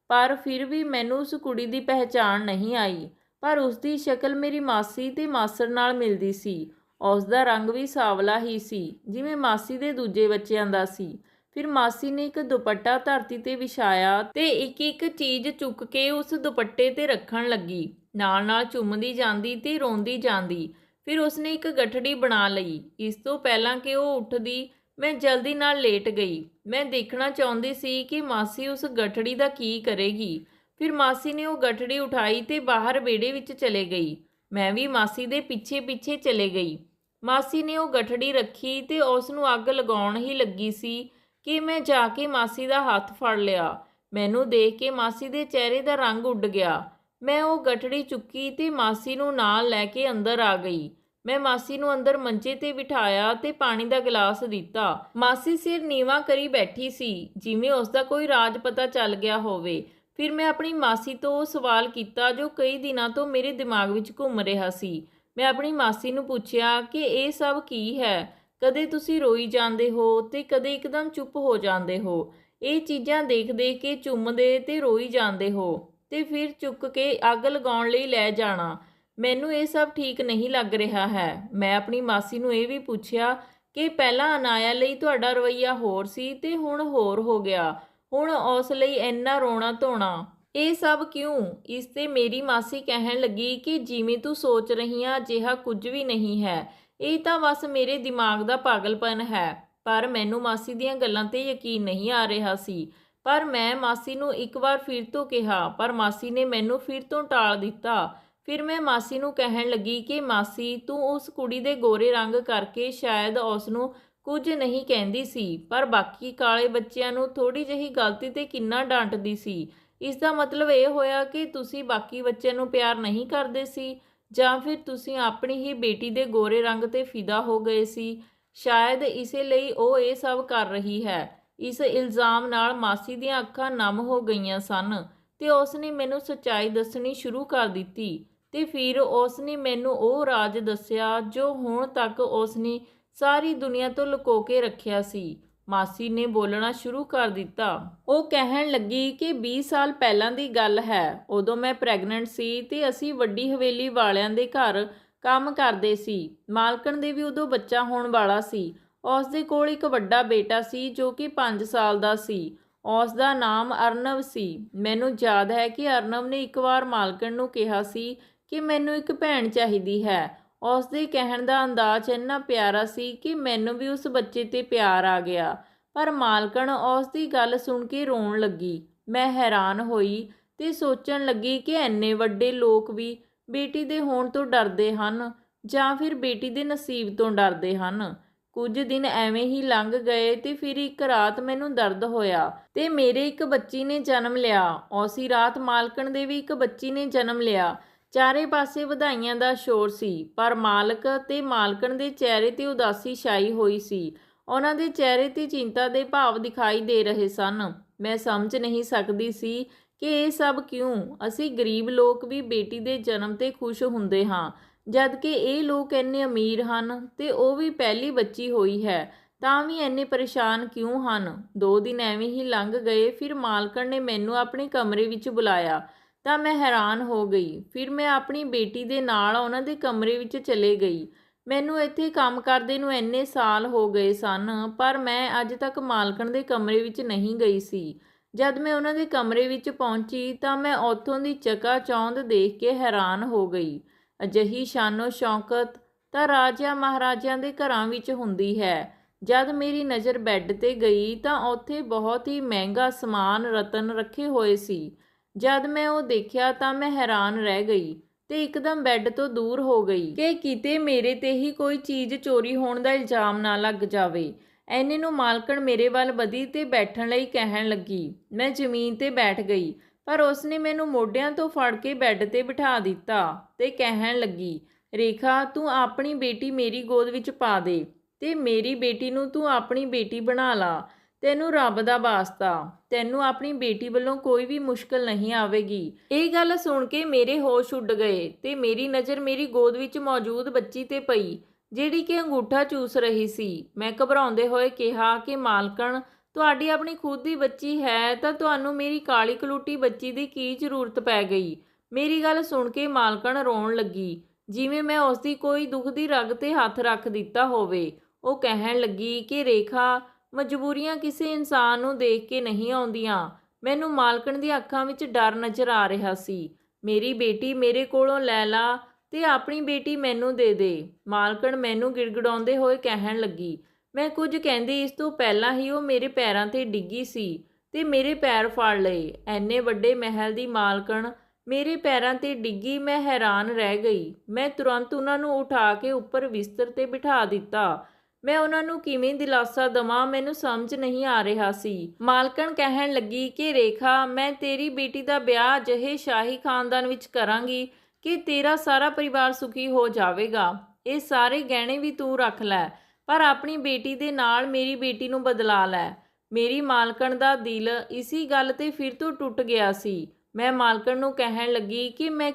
ਪਰ ਫਿਰ ਵੀ ਮੈਨੂੰ ਉਸ ਕੁੜੀ ਦੀ ਪਹਿਚਾਣ ਨਹੀਂ ਆਈ। ਪਰ ਉਸ ਦੀ ਸ਼ਕਲ ਮੇਰੀ ਮਾਸੀ ਤੇ ਮਾਸੜ ਨਾਲ ਮਿਲਦੀ ਸੀ। ਉਸ ਦਾ ਰੰਗ ਵੀ ਸਾਵਲਾ ਹੀ ਸੀ ਜਿਵੇਂ ਮਾਸੀ ਦੇ ਦੂਜੇ ਬੱਚਿਆਂ ਦਾ ਸੀ। ਫਿਰ ਮਾਸੀ ਨੇ ਇੱਕ ਦੁਪੱਟਾ ਧਰਤੀ ਤੇ ਵਿਛਾਇਆ ਤੇ ਇੱਕ ਇੱਕ ਚੀਜ਼ ਚੁੱਕ ਕੇ ਉਸ ਦੁਪੱਟੇ ਤੇ ਰੱਖਣ ਲੱਗੀ, ਨਾਲ ਨਾਲ ਚੁੰਮਦੀ ਜਾਂਦੀ ਤੇ ਰੋਂਦੀ ਜਾਂਦੀ। ਫਿਰ ਉਸਨੇ ਇੱਕ ਗਠੜੀ ਬਣਾ ਲਈ। ਇਸ ਤੋਂ ਪਹਿਲਾਂ ਕਿ ਉਹ ਉੱਠਦੀ ਮੈਂ ਜਲਦੀ ਨਾਲ ਲੇਟ ਗਈ। ਮੈਂ ਦੇਖਣਾ ਚਾਹੁੰਦੀ ਸੀ ਕਿ ਮਾਸੀ ਉਸ ਗਠੜੀ ਦਾ ਕੀ ਕਰੇਗੀ। ਫਿਰ ਮਾਸੀ ਨੇ ਉਹ ਗਠੜੀ ਉਠਾਈ ਤੇ ਬਾਹਰ ਵਿਹੜੇ ਵਿੱਚ ਚਲੇ ਗਈ। ਮੈਂ ਵੀ ਮਾਸੀ ਦੇ ਪਿੱਛੇ ਪਿੱਛੇ ਚਲੇ ਗਈ। ਮਾਸੀ ਨੇ ਉਹ ਗਠੜੀ ਰੱਖੀ ਤੇ ਉਸ ਨੂੰ ਅੱਗ ਲਗਾਉਣ ਹੀ ਲੱਗੀ ਸੀ ਕਿ ਮੈਂ ਜਾ ਕੇ ਮਾਸੀ ਦਾ ਹੱਥ ਫੜ ਲਿਆ। ਮੈਨੂੰ ਦੇਖ ਕੇ ਮਾਸੀ ਦੇ ਚਿਹਰੇ ਦਾ ਰੰਗ ਉੱਡ ਗਿਆ। ਮੈਂ ਉਹ ਗਠੜੀ ਚੁੱਕੀ ਤੇ ਮਾਸੀ ਨੂੰ ਨਾਲ ਲੈ ਕੇ ਅੰਦਰ ਆ ਗਈ। ਮੈਂ ਮਾਸੀ ਨੂੰ ਅੰਦਰ ਮੰਜੇ ਤੇ ਬਿਠਾਇਆ ਤੇ ਪਾਣੀ ਦਾ ਗਲਾਸ ਦਿੱਤਾ। ਮਾਸੀ ਸਿਰ ਨੀਵਾਂ ਕਰੀ ਬੈਠੀ ਸੀ ਜਿਵੇਂ ਉਸ ਦਾ ਕੋਈ ਰਾਜ ਪਤਾ ਚੱਲ ਗਿਆ ਹੋਵੇ। ਫਿਰ ਮੈਂ ਆਪਣੀ ਮਾਸੀ ਤੋਂ ਉਹ ਸਵਾਲ ਕੀਤਾ ਜੋ ਕਈ ਦਿਨਾਂ ਤੋਂ ਮੇਰੇ ਦਿਮਾਗ ਵਿੱਚ ਘੁੰਮ ਰਿਹਾ ਸੀ। ਮੈਂ ਆਪਣੀ ਮਾਸੀ ਨੂੰ ਪੁੱਛਿਆ ਕਿ ਇਹ ਸਭ ਕੀ ਹੈ। ਕਦੇ ਤੁਸੀਂ ਰੋਈ ਜਾਂਦੇ ਹੋ ਤੇ ਕਦੇ ਇੱਕਦਮ ਚੁੱਪ ਹੋ ਜਾਂਦੇ ਹੋ। ਇਹ ਚੀਜ਼ਾਂ ਦੇਖ ਦੇਖ ਕੇ ਚੁੰਮਦੇ ਤੇ ਰੋਈ ਜਾਂਦੇ ਹੋ ਤੇ ਫਿਰ ਚੁੱਕ ਕੇ ਅੱਗ ਲਗਾਉਣ ਲਈ ਲੈ ਜਾਣਾ। ਮੈਨੂੰ ਇਹ ਸਭ ਠੀਕ ਨਹੀਂ ਲੱਗ ਰਿਹਾ ਹੈ। ਮੈਂ ਆਪਣੀ ਮਾਸੀ ਨੂੰ ਇਹ ਵੀ ਪੁੱਛਿਆ ਕਿ ਪਹਿਲਾਂ ਅਨਾਇਆ ਲਈ ਤੁਹਾਡਾ ਰਵੱਈਆ ਹੋਰ ਸੀ ਤੇ ਹੁਣ ਹੋਰ ਹੋ ਗਿਆ। ਹੁਣ ਉਸ ਲਈ ਇੰਨਾ ਰੋਣਾ ਧੋਣਾ ਇਹ ਸਭ ਕਿਉਂ? ਇਸ ਤੇ ਮੇਰੀ ਮਾਸੀ ਕਹਿਣ ਲੱਗੀ ਕਿ ਜਿਵੇਂ ਤੂੰ ਸੋਚ ਰਹੀ ਆਂ ਅਜਿਹਾ ਕੁਝ ਵੀ ਨਹੀਂ ਹੈ। ਇਹ ਤਾਂ ਬਸ ਮੇਰੇ ਦਿਮਾਗ ਦਾ ਪਾਗਲਪਨ ਹੈ। ਪਰ ਮੈਨੂੰ ਮਾਸੀ ਦੀਆਂ ਗੱਲਾਂ ਤੇ ਯਕੀਨ ਨਹੀਂ ਆ ਰਿਹਾ ਸੀ। ਪਰ ਮੈਂ ਮਾਸੀ ਨੂੰ ਇੱਕ ਵਾਰ ਫਿਰ ਤੋਂ ਕਿਹਾ, ਪਰ ਮਾਸੀ ਨੇ ਮੈਨੂੰ ਫਿਰ ਤੋਂ ਟਾਲ ਦਿੱਤਾ। ਫਿਰ ਮੈਂ ਮਾਸੀ ਨੂੰ ਕਹਿਣ ਲੱਗੀ ਕਿ ਮਾਸੀ, ਤੂੰ ਉਸ ਕੁੜੀ ਦੇ ਗੋਰੇ ਰੰਗ ਕਰਕੇ ਸ਼ਾਇਦ ਉਸ ਨੂੰ ਕੁਝ ਨਹੀਂ ਕਹਿੰਦੀ ਸੀ, ਪਰ ਬਾਕੀ ਕਾਲੇ ਬੱਚਿਆਂ ਨੂੰ ਥੋੜੀ ਜਿਹੀ ਗਲਤੀ ਤੇ ਕਿੰਨਾ ਡਾਂਟਦੀ ਸੀ। ਇਸ ਦਾ ਮਤਲਬ ਇਹ ਹੋਇਆ ਕਿ ਤੁਸੀਂ ਬਾਕੀ ਬੱਚਿਆਂ ਨੂੰ ਪਿਆਰ ਨਹੀਂ ਕਰਦੇ ਸੀ, ਜਾਂ ਫਿਰ ਤੁਸੀਂ ਆਪਣੀ ਹੀ ਬੇਟੀ ਦੇ ਗੋਰੇ ਰੰਗ ਤੇ ਫਿਦਾ ਹੋ ਗਏ ਸੀ। ਸ਼ਾਇਦ ਇਸੇ ਲਈ ਉਹ ਇਹ ਸਭ ਕਰ ਰਹੀ ਹੈ। ਇਸ ਇਲਜ਼ਾਮ ਨਾਲ ਮਾਸੀ ਦੀਆਂ ਅੱਖਾਂ ਨਮ ਹੋ ਗਈਆਂ ਸਨ ਤੇ ਉਸਨੇ ਮੈਨੂੰ ਸੱਚਾਈ ਦੱਸਣੀ ਸ਼ੁਰੂ ਕਰ ਦਿੱਤੀ। ਤੇ ਫਿਰ ਉਸਨੇ ਮੈਨੂੰ ਉਹ ਰਾਜ ਦੱਸਿਆ ਜੋ ਹੁਣ ਤੱਕ ਉਸਨੇ ਸਾਰੀ ਦੁਨੀਆ ਤੋਂ ਲੁਕੋ ਕੇ ਰੱਖਿਆ ਸੀ। ਮਾਸੀ ਨੇ ਬੋਲਣਾ ਸ਼ੁਰੂ ਕਰ ਦਿੱਤਾ। ਉਹ ਕਹਿਣ ਲੱਗੀ ਕਿ 20 ਸਾਲ ਪਹਿਲਾਂ ਦੀ ਗੱਲ ਹੈ। ਉਦੋਂ ਮੈਂ ਪ੍ਰੈਗਨੈਂਟ ਸੀ ਤੇ ਅਸੀਂ ਵੱਡੀ ਹਵੇਲੀ ਵਾਲਿਆਂ ਦੇ ਘਰ ਕੰਮ ਕਰਦੇ ਸੀ। ਮਾਲਕਣ ਦੇ ਵੀ ਉਦੋਂ ਬੱਚਾ ਹੋਣ ਵਾਲਾ ਸੀ। ਉਸ ਦੇ ਕੋਲ ਇੱਕ ਵੱਡਾ ਬੇਟਾ ਸੀ ਜੋ ਕਿ 5 ਸਾਲ ਦਾ ਸੀ। ਉਸ ਦਾ ਨਾਮ ਅਰਨਵ ਸੀ। ਮੈਨੂੰ ਯਾਦ ਹੈ ਕਿ ਅਰਨਵ ਨੇ ਇੱਕ ਵਾਰ ਮਾਲਕਣ ਨੂੰ ਕਿਹਾ ਸੀ ਕਿ ਮੈਨੂੰ ਇੱਕ ਭੈਣ ਚਾਹੀਦੀ ਹੈ। ਉਸ ਦੇ ਕਹਿਣ ਦਾ ਅੰਦਾਜ਼ ਇੰਨਾ ਪਿਆਰਾ ਸੀ ਕਿ ਮੈਨੂੰ ਵੀ ਉਸ ਬੱਚੇ 'ਤੇ ਪਿਆਰ ਆ ਗਿਆ। ਪਰ ਮਾਲਕਣ ਉਸ ਦੀ ਗੱਲ ਸੁਣ ਕੇ ਰੋਣ ਲੱਗੀ। ਮੈਂ ਹੈਰਾਨ ਹੋਈ ਤੇ ਸੋਚਣ ਲੱਗੀ ਕਿ ਇੰਨੇ ਵੱਡੇ ਲੋਕ ਵੀ ਬੇਟੀ ਦੇ ਹੋਣ ਤੋਂ ਡਰਦੇ ਹਨ ਜਾਂ ਫਿਰ ਬੇਟੀ ਦੇ ਨਸੀਬ ਤੋਂ ਡਰਦੇ ਹਨ। ਕੁਝ ਦਿਨ ਐਵੇਂ ਹੀ ਲੰਘ ਗਏ ਤੇ ਫਿਰ ਇੱਕ ਰਾਤ ਮੈਨੂੰ ਦਰਦ ਹੋਇਆ ਤੇ ਮੇਰੇ ਇੱਕ ਬੱਚੀ ਨੇ ਜਨਮ ਲਿਆ। ਉਸੇ ਰਾਤ ਮਾਲਕਣ ਦੇ ਵੀ ਇੱਕ ਬੱਚੀ ਨੇ ਜਨਮ ਲਿਆ। ਚਾਰੇ ਪਾਸੇ ਵਧਾਈਆਂ ਦਾ ਸ਼ੋਰ ਸੀ, ਪਰ ਮਾਲਕ ਤੇ ਮਾਲਕਣ ਦੇ ਚਿਹਰੇ 'ਤੇ ਉਦਾਸੀ ਛਾਈ ਹੋਈ ਸੀ। ਉਹਨਾਂ ਦੇ ਚਿਹਰੇ 'ਤੇ ਚਿੰਤਾ ਦੇ ਭਾਵ ਦਿਖਾਈ ਦੇ ਰਹੇ ਸਨ। ਮੈਂ ਸਮਝ ਨਹੀਂ ਸਕਦੀ ਸੀ ਕਿ ਇਹ ਸਭ ਕਿਉਂ। ਅਸੀਂ ਗਰੀਬ ਲੋਕ ਵੀ ਬੇਟੀ ਦੇ ਜਨਮ 'ਤੇ ਖੁਸ਼ ਹੁੰਦੇ ਹਾਂ, ਜਦ ਕਿ ਇਹ ਲੋਕ ਇੰਨੇ ਅਮੀਰ ਹਨ ਤੇ ਉਹ ਵੀ ਪਹਿਲੀ ਬੱਚੀ ਹੋਈ ਹੈ ਤਾਂ ਵੀ ਇੰਨੇ ਪਰੇਸ਼ਾਨ ਕਿਉਂ ਹਨ। 2 ਦਿਨ ਐਵੇਂ ਹੀ ਲੰਘ ਗਏ। ਫਿਰ ਮਾਲਕਣ ਨੇ ਮੈਨੂੰ ਆਪਣੇ ਕਮਰੇ ਵਿੱਚ ਬੁਲਾਇਆ ਤਾਂ ਮੈਂ ਹੈਰਾਨ ਹੋ ਗਈ। ਫਿਰ ਮੈਂ ਆਪਣੀ ਬੇਟੀ ਦੇ ਨਾਲ ਉਹਨਾਂ ਦੇ ਕਮਰੇ ਵਿੱਚ ਚਲੇ ਗਈ। ਮੈਨੂੰ ਇੱਥੇ ਕੰਮ ਕਰਦੇ ਨੂੰ ਇੰਨੇ ਸਾਲ ਹੋ ਗਏ ਸਨ, ਪਰ ਮੈਂ ਅੱਜ ਤੱਕ ਮਾਲਕਣ ਦੇ ਕਮਰੇ ਵਿੱਚ ਨਹੀਂ ਗਈ ਸੀ। ਜਦ ਮੈਂ ਉਹਨਾਂ ਦੇ ਕਮਰੇ ਵਿੱਚ ਪਹੁੰਚੀ ਤਾਂ ਮੈਂ ਉੱਥੋਂ ਦੀ ਚਕਾਚੌਂਧ ਦੇਖ ਕੇ ਹੈਰਾਨ ਹੋ ਗਈ। ਅਜਿਹੀ ਸ਼ਾਨੋ ਸ਼ੌਕਤ ਤਾਂ ਰਾਜਿਆਂ ਮਹਾਰਾਜਿਆਂ ਦੇ ਘਰਾਂ ਵਿੱਚ ਹੁੰਦੀ ਹੈ। ਜਦ ਮੇਰੀ ਨਜ਼ਰ ਬੈੱਡ 'ਤੇ ਗਈ ਤਾਂ ਉੱਥੇ ਬਹੁਤ ਹੀ ਮਹਿੰਗਾ ਸਮਾਨ ਰਤਨ ਰੱਖੇ ਹੋਏ ਸੀ। ਜਦ ਮੈਂ ਉਹ ਦੇਖਿਆ ਤਾਂ ਮੈਂ ਹੈਰਾਨ ਰਹਿ ਗਈ ਤੇ ਇੱਕਦਮ ਬੈੱਡ ਤੋਂ ਦੂਰ ਹੋ ਗਈ ਕਿ ਕਿਤੇ ਮੇਰੇ 'ਤੇ ਹੀ ਕੋਈ ਚੀਜ਼ ਚੋਰੀ ਹੋਣ ਦਾ ਇਲਜ਼ਾਮ ਨਾ ਲੱਗ ਜਾਵੇ। ਐਨੇ ਨੂੰ ਮਾਲਕਣ ਮੇਰੇ ਵੱਲ ਵਧੀ ਤੇ ਬੈਠਣ ਲਈ ਕਹਿਣ ਲੱਗੀ। ਮੈਂ ਜ਼ਮੀਨ 'ਤੇ ਬੈਠ ਗਈ, ਪਰ ਉਸਨੇ ਮੈਨੂੰ ਮੋਢਿਆਂ ਤੋਂ ਫੜ ਕੇ ਬੈੱਡ 'ਤੇ ਬਿਠਾ ਦਿੱਤਾ ਤੇ ਕਹਿਣ ਲੱਗੀ, ਰੇਖਾ, ਤੂੰ ਆਪਣੀ ਬੇਟੀ ਮੇਰੀ ਗੋਦ ਵਿੱਚ ਪਾ ਦੇ ਤੇ ਮੇਰੀ ਬੇਟੀ ਨੂੰ ਤੂੰ ਆਪਣੀ ਬੇਟੀ ਬਣਾ ਲਾ। ਤੈਨੂੰ ਰੱਬ ਦਾ ਵਾਸਤਾ, ਤੈਨੂੰ ਆਪਣੀ ਬੇਟੀ ਵੱਲੋਂ ਕੋਈ ਵੀ ਮੁਸ਼ਕਲ ਨਹੀਂ ਆਵੇਗੀ। ਇਹ ਗੱਲ ਸੁਣ ਕੇ ਮੇਰੇ ਹੋਸ਼ ਉੱਡ ਗਏ ਤੇ ਮੇਰੀ ਨਜ਼ਰ ਮੇਰੀ ਗੋਦ ਵਿੱਚ ਮੌਜੂਦ ਬੱਚੀ 'ਤੇ ਪਈ, ਜਿਹੜੀ ਕਿ ਅੰਗੂਠਾ ਚੂਸ ਰਹੀ ਸੀ। ਮੈਂ ਘਬਰਾਉਂਦੇ ਹੋਏ ਕਿਹਾ ਕਿ ਮਾਲਕਣ, ਤੁਹਾਡੀ ਆਪਣੀ ਖੁਦ ਦੀ ਬੱਚੀ ਹੈ ਤਾਂ ਤੁਹਾਨੂੰ ਮੇਰੀ ਕਾਲੀ ਕਲੂਟੀ ਬੱਚੀ ਦੀ ਕੀ ਜ਼ਰੂਰਤ ਪੈ ਗਈ? ਮੇਰੀ ਗੱਲ ਸੁਣ ਕੇ ਮਾਲਕਣ ਰੋਣ ਲੱਗੀ, ਜਿਵੇਂ ਮੈਂ ਉਸ ਦੀ ਕੋਈ ਦੁੱਖ ਦੀ ਰਗ 'ਤੇ ਹੱਥ ਰੱਖ ਦਿੱਤਾ ਹੋਵੇ। ਉਹ ਕਹਿਣ ਲੱਗੀ ਕਿ ਰੇਖਾ, ਮਜਬੂਰੀਆਂ ਕਿਸੇ ਇਨਸਾਨ ਨੂੰ ਦੇਖ ਕੇ ਨਹੀਂ ਆਉਂਦੀਆਂ। ਮੈਨੂੰ ਮਾਲਕਣ ਦੀਆਂ ਅੱਖਾਂ ਵਿੱਚ ਡਰ ਨਜ਼ਰ ਆ ਰਿਹਾ ਸੀ। ਮੇਰੀ ਬੇਟੀ ਮੇਰੇ ਕੋਲੋਂ ਲੈ ਲਾ ਤੇ ਆਪਣੀ ਬੇਟੀ ਮੈਨੂੰ ਦੇ ਦੇ। ਮਾਲਕਣ ਮੈਨੂੰ ਗਿੜਗਿੜਾਉਂਦੇ ਹੋਏ ਕਹਿਣ ਲੱਗੀ। ਮੈਂ ਕੁਝ ਕਹਿੰਦੀ ਇਸ ਤੋਂ ਪਹਿਲਾਂ ਹੀ ਉਹ ਮੇਰੇ ਪੈਰਾਂ 'ਤੇ ਡਿੱਗੀ ਸੀ ਤੇ ਮੇਰੇ ਪੈਰ ਫੜ ਲਏ। ਐਨੇ ਵੱਡੇ ਮਹਿਲ ਦੀ ਮਾਲਕਣ ਮੇਰੇ ਪੈਰਾਂ 'ਤੇ ਡਿੱਗੀ। ਮੈਂ ਹੈਰਾਨ ਰਹਿ ਗਈ। ਮੈਂ ਤੁਰੰਤ ਉਹਨਾਂ ਨੂੰ ਉਠਾ ਕੇ ਉੱਪਰ ਬਿਸਤਰ 'ਤੇ ਬਿਠਾ ਦਿੱਤਾ। ਮੈਂ ਉਹਨਾਂ ਨੂੰ ਕਿਵੇਂ ਦਿਲਾਸਾ ਦੇਵਾਂ, ਮੈਨੂੰ ਸਮਝ ਨਹੀਂ ਆ ਰਿਹਾ ਸੀ। ਮਾਲਕਣ ਕਹਿਣ ਲੱਗੀ ਕਿ ਰੇਖਾ, ਮੈਂ ਤੇਰੀ ਬੇਟੀ ਦਾ ਵਿਆਹ ਅਜਿਹੇ ਸ਼ਾਹੀ ਖਾਨਦਾਨ ਵਿੱਚ ਕਰਾਂਗੀ ਕਿ ਤੇਰਾ ਸਾਰਾ ਪਰਿਵਾਰ ਸੁਖੀ ਹੋ ਜਾਵੇਗਾ। ਇਹ ਸਾਰੇ ਗਹਿਣੇ ਵੀ ਤੂੰ ਰੱਖ ਲੈ, ਪਰ ਆਪਣੀ ਬੇਟੀ ਦੇ ਨਾਲ ਮੇਰੀ ਬੇਟੀ ਨੂੰ ਬਦਲਾ ਲੈ। ਮੇਰੀ ਮਾਲਕਣ ਦਾ ਦਿਲ ਇਸੀ ਗੱਲ 'ਤੇ ਫਿਰ ਤੋਂ ਟੁੱਟ ਗਿਆ ਸੀ। ਮੈਂ ਮਾਲਕਣ ਨੂੰ ਕਹਿਣ ਲੱਗੀ ਕਿ ਮੈਂ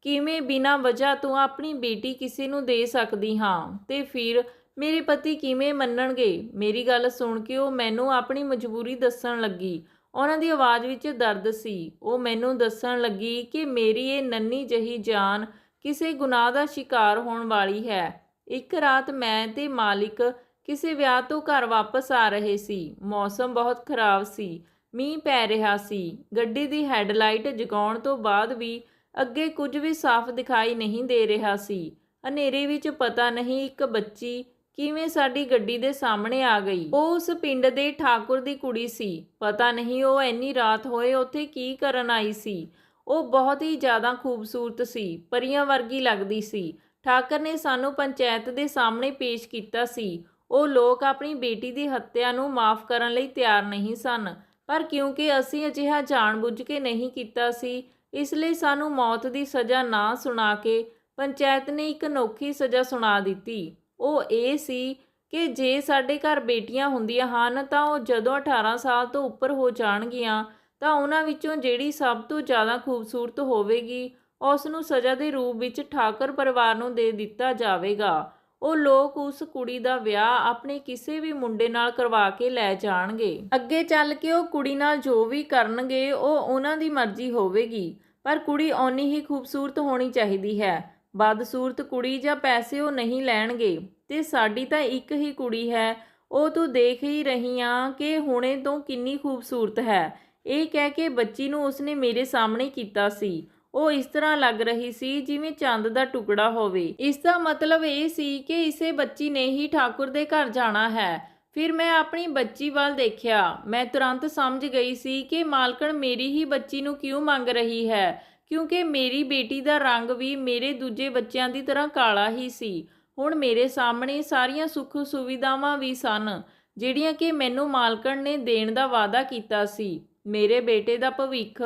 ਕਿਵੇਂ ਬਿਨਾਂ ਵਜ੍ਹਾ ਤੋਂ ਆਪਣੀ ਬੇਟੀ ਕਿਸੇ ਨੂੰ ਦੇ ਸਕਦੀ ਹਾਂ। ਤੇ ਫਿਰ ਮੇਰੇ ਪਤੀ ਕਿਵੇਂ ਮੰਨਣਗੇ। ਮੇਰੀ ਗੱਲ ਸੁਣ ਕੇ ਉਹ ਮੈਨੂੰ ਆਪਣੀ ਮਜਬੂਰੀ ਦੱਸਣ ਲੱਗੀ। ਉਹਨਾਂ ਦੀ ਆਵਾਜ਼ ਵਿੱਚ ਦਰਦ ਸੀ। ਉਹ ਮੈਨੂੰ ਦੱਸਣ ਲੱਗੀ ਕਿ ਮੇਰੀ ਇਹ ਨੰਨੀ ਜਿਹੀ ਜਾਨ ਕਿਸੇ ਗੁਨਾਹ ਦਾ ਸ਼ਿਕਾਰ ਹੋਣ ਵਾਲੀ ਹੈ। ਇੱਕ ਰਾਤ ਮੈਂ ਤੇ ਮਾਲਿਕ ਕਿਸੇ ਵਿਆਹ ਤੋਂ ਘਰ ਵਾਪਸ ਆ ਰਹੇ ਸੀ। ਮੌਸਮ ਬਹੁਤ ਖਰਾਬ ਸੀ। ਮੀਂਹ ਪੈ ਰਿਹਾ ਸੀ। ਗੱਡੀ ਦੀ ਹੈਡਲਾਈਟ ਜਗਾਉਣ ਤੋਂ ਬਾਅਦ ਵੀ ਅੱਗੇ ਕੁਝ ਵੀ ਸਾਫ਼ ਦਿਖਾਈ ਨਹੀਂ ਦੇ ਰਿਹਾ ਸੀ। ਹਨੇਰੇ ਵਿੱਚ ਪਤਾ ਨਹੀਂ ਇੱਕ ਬੱਚੀ ਕਿਵੇਂ ਸਾਡੀ ਗੱਡੀ ਦੇ ਸਾਹਮਣੇ ਆ ਗਈ। ਉਹ ਉਸ ਪਿੰਡ ਦੇ ਠਾਕੁਰ ਦੀ ਕੁੜੀ ਸੀ। ਪਤਾ ਨਹੀਂ ਉਹ ਇੰਨੀ ਰਾਤ ਹੋਏ ਉੱਥੇ ਕੀ ਕਰਨ ਆਈ ਸੀ। ਉਹ ਬਹੁਤ ਹੀ ਜ਼ਿਆਦਾ ਖੂਬਸੂਰਤ ਸੀ, ਪਰੀਆਂ ਵਰਗੀ ਲੱਗਦੀ ਸੀ। ਠਾਕੁਰ ਨੇ ਸਾਨੂੰ ਪੰਚਾਇਤ ਦੇ ਸਾਹਮਣੇ ਪੇਸ਼ ਕੀਤਾ ਸੀ। ਉਹ ਲੋਕ ਆਪਣੀ ਬੇਟੀ ਦੀ ਹੱਤਿਆ ਨੂੰ ਮਾਫ਼ ਕਰਨ ਲਈ ਤਿਆਰ ਨਹੀਂ ਸਨ, ਪਰ ਕਿਉਂਕਿ ਅਸੀਂ ਅਜਿਹਾ ਜਾਣਬੁੱਝ ਕੇ ਨਹੀਂ ਕੀਤਾ ਸੀ, ਇਸ ਲਈ ਸਾਨੂੰ ਮੌਤ ਦੀ ਸਜ਼ਾ ਨਾ ਸੁਣਾ ਕੇ ਪੰਚਾਇਤ ਨੇ ਇੱਕ ਅਨੋਖੀ ਸਜ਼ਾ ਸੁਣਾ ਦਿੱਤੀ। ਉਹ ਇਹ ਸੀ ਕਿ ਜੇ ਸਾਡੇ ਘਰ ਬੇਟੀਆਂ ਹੁੰਦੀਆਂ ਹਨ ਤਾਂ ਉਹ ਜਦੋਂ 18 ਸਾਲ ਤੋਂ ਉੱਪਰ ਹੋ ਜਾਣਗੀਆਂ ਤਾਂ ਉਹਨਾਂ ਵਿੱਚੋਂ ਜਿਹੜੀ ਸਭ ਤੋਂ ਜ਼ਿਆਦਾ ਖੂਬਸੂਰਤ ਹੋਵੇਗੀ ਉਸ ਨੂੰ ਸਜ਼ਾ ਦੇ ਰੂਪ ਵਿੱਚ ਠਾਕੁਰ ਪਰਿਵਾਰ ਨੂੰ ਦੇ ਦਿੱਤਾ ਜਾਵੇਗਾ। ਉਹ ਲੋਕ ਉਸ ਕੁੜੀ ਦਾ ਵਿਆਹ ਆਪਣੇ ਕਿਸੇ ਵੀ ਮੁੰਡੇ ਨਾਲ ਕਰਵਾ ਕੇ ਲੈ ਜਾਣਗੇ। ਅੱਗੇ ਚੱਲ ਕੇ ਉਹ ਕੁੜੀ ਨਾਲ ਜੋ ਵੀ ਕਰਨਗੇ ਉਹ ਉਹਨਾਂ ਦੀ ਮਰਜ਼ੀ ਹੋਵੇਗੀ, ਪਰ ਕੁੜੀ ਓਨੀ ਹੀ ਖੂਬਸੂਰਤ ਹੋਣੀ ਚਾਹੀਦੀ ਹੈ। ਬਦਸੂਰਤ ਕੁੜੀ ਜਾਂ ਪੈਸੇ ਉਹ ਨਹੀਂ ਲੈਣਗੇ। ਤੇ ਸਾਡੀ ਤਾਂ ਇੱਕ ਹੀ ਕੁੜੀ ਹੈ, ਉਹ ਤੂੰ ਦੇਖ ਹੀ ਰਹੀ ਆ ਕਿ ਹੁਣੇ ਤੋਂ ਕਿੰਨੀ ਖੂਬਸੂਰਤ ਹੈ। ਇਹ ਕਹਿ ਕੇ ਬੱਚੀ ਨੂੰ ਉਸਨੇ ਮੇਰੇ ਸਾਹਮਣੇ ਕੀਤਾ ਸੀ। ਉਹ ਇਸ ਤਰ੍ਹਾਂ ਲੱਗ ਰਹੀ ਸੀ ਜਿਵੇਂ ਚੰਦ ਦਾ ਟੁਕੜਾ ਹੋਵੇ। ਇਸ ਦਾ ਮਤਲਬ ਇਹ ਸੀ ਕਿ ਇਸੇ ਬੱਚੀ ਨੇ ਹੀ ਠਾਕੁਰ ਦੇ ਘਰ ਜਾਣਾ ਹੈ। ਫਿਰ ਮੈਂ ਆਪਣੀ ਬੱਚੀ ਵੱਲ ਦੇਖਿਆ। ਮੈਂ ਤੁਰੰਤ ਸਮਝ ਗਈ ਸੀ ਕਿ ਮਾਲਕਣ ਮੇਰੀ ਹੀ ਬੱਚੀ ਨੂੰ ਕਿਉਂ ਮੰਗ ਰਹੀ ਹੈ, ਕਿਉਂਕਿ ਮੇਰੀ ਬੇਟੀ ਦਾ ਰੰਗ ਵੀ ਮੇਰੇ ਦੂਜੇ ਬੱਚਿਆਂ ਦੀ ਤਰ੍ਹਾਂ ਕਾਲਾ ਹੀ ਸੀ। ਹੁਣ ਮੇਰੇ ਸਾਹਮਣੇ ਸਾਰੀਆਂ ਸੁੱਖ ਸੁਵਿਧਾਵਾਂ ਵੀ ਸਨ ਜਿਹੜੀਆਂ ਕਿ ਮੈਨੂੰ ਮਾਲਕਣ ਨੇ ਦੇਣ ਦਾ ਵਾਅਦਾ ਕੀਤਾ ਸੀ। ਮੇਰੇ ਬੇਟੇ ਦਾ ਭਵਿੱਖ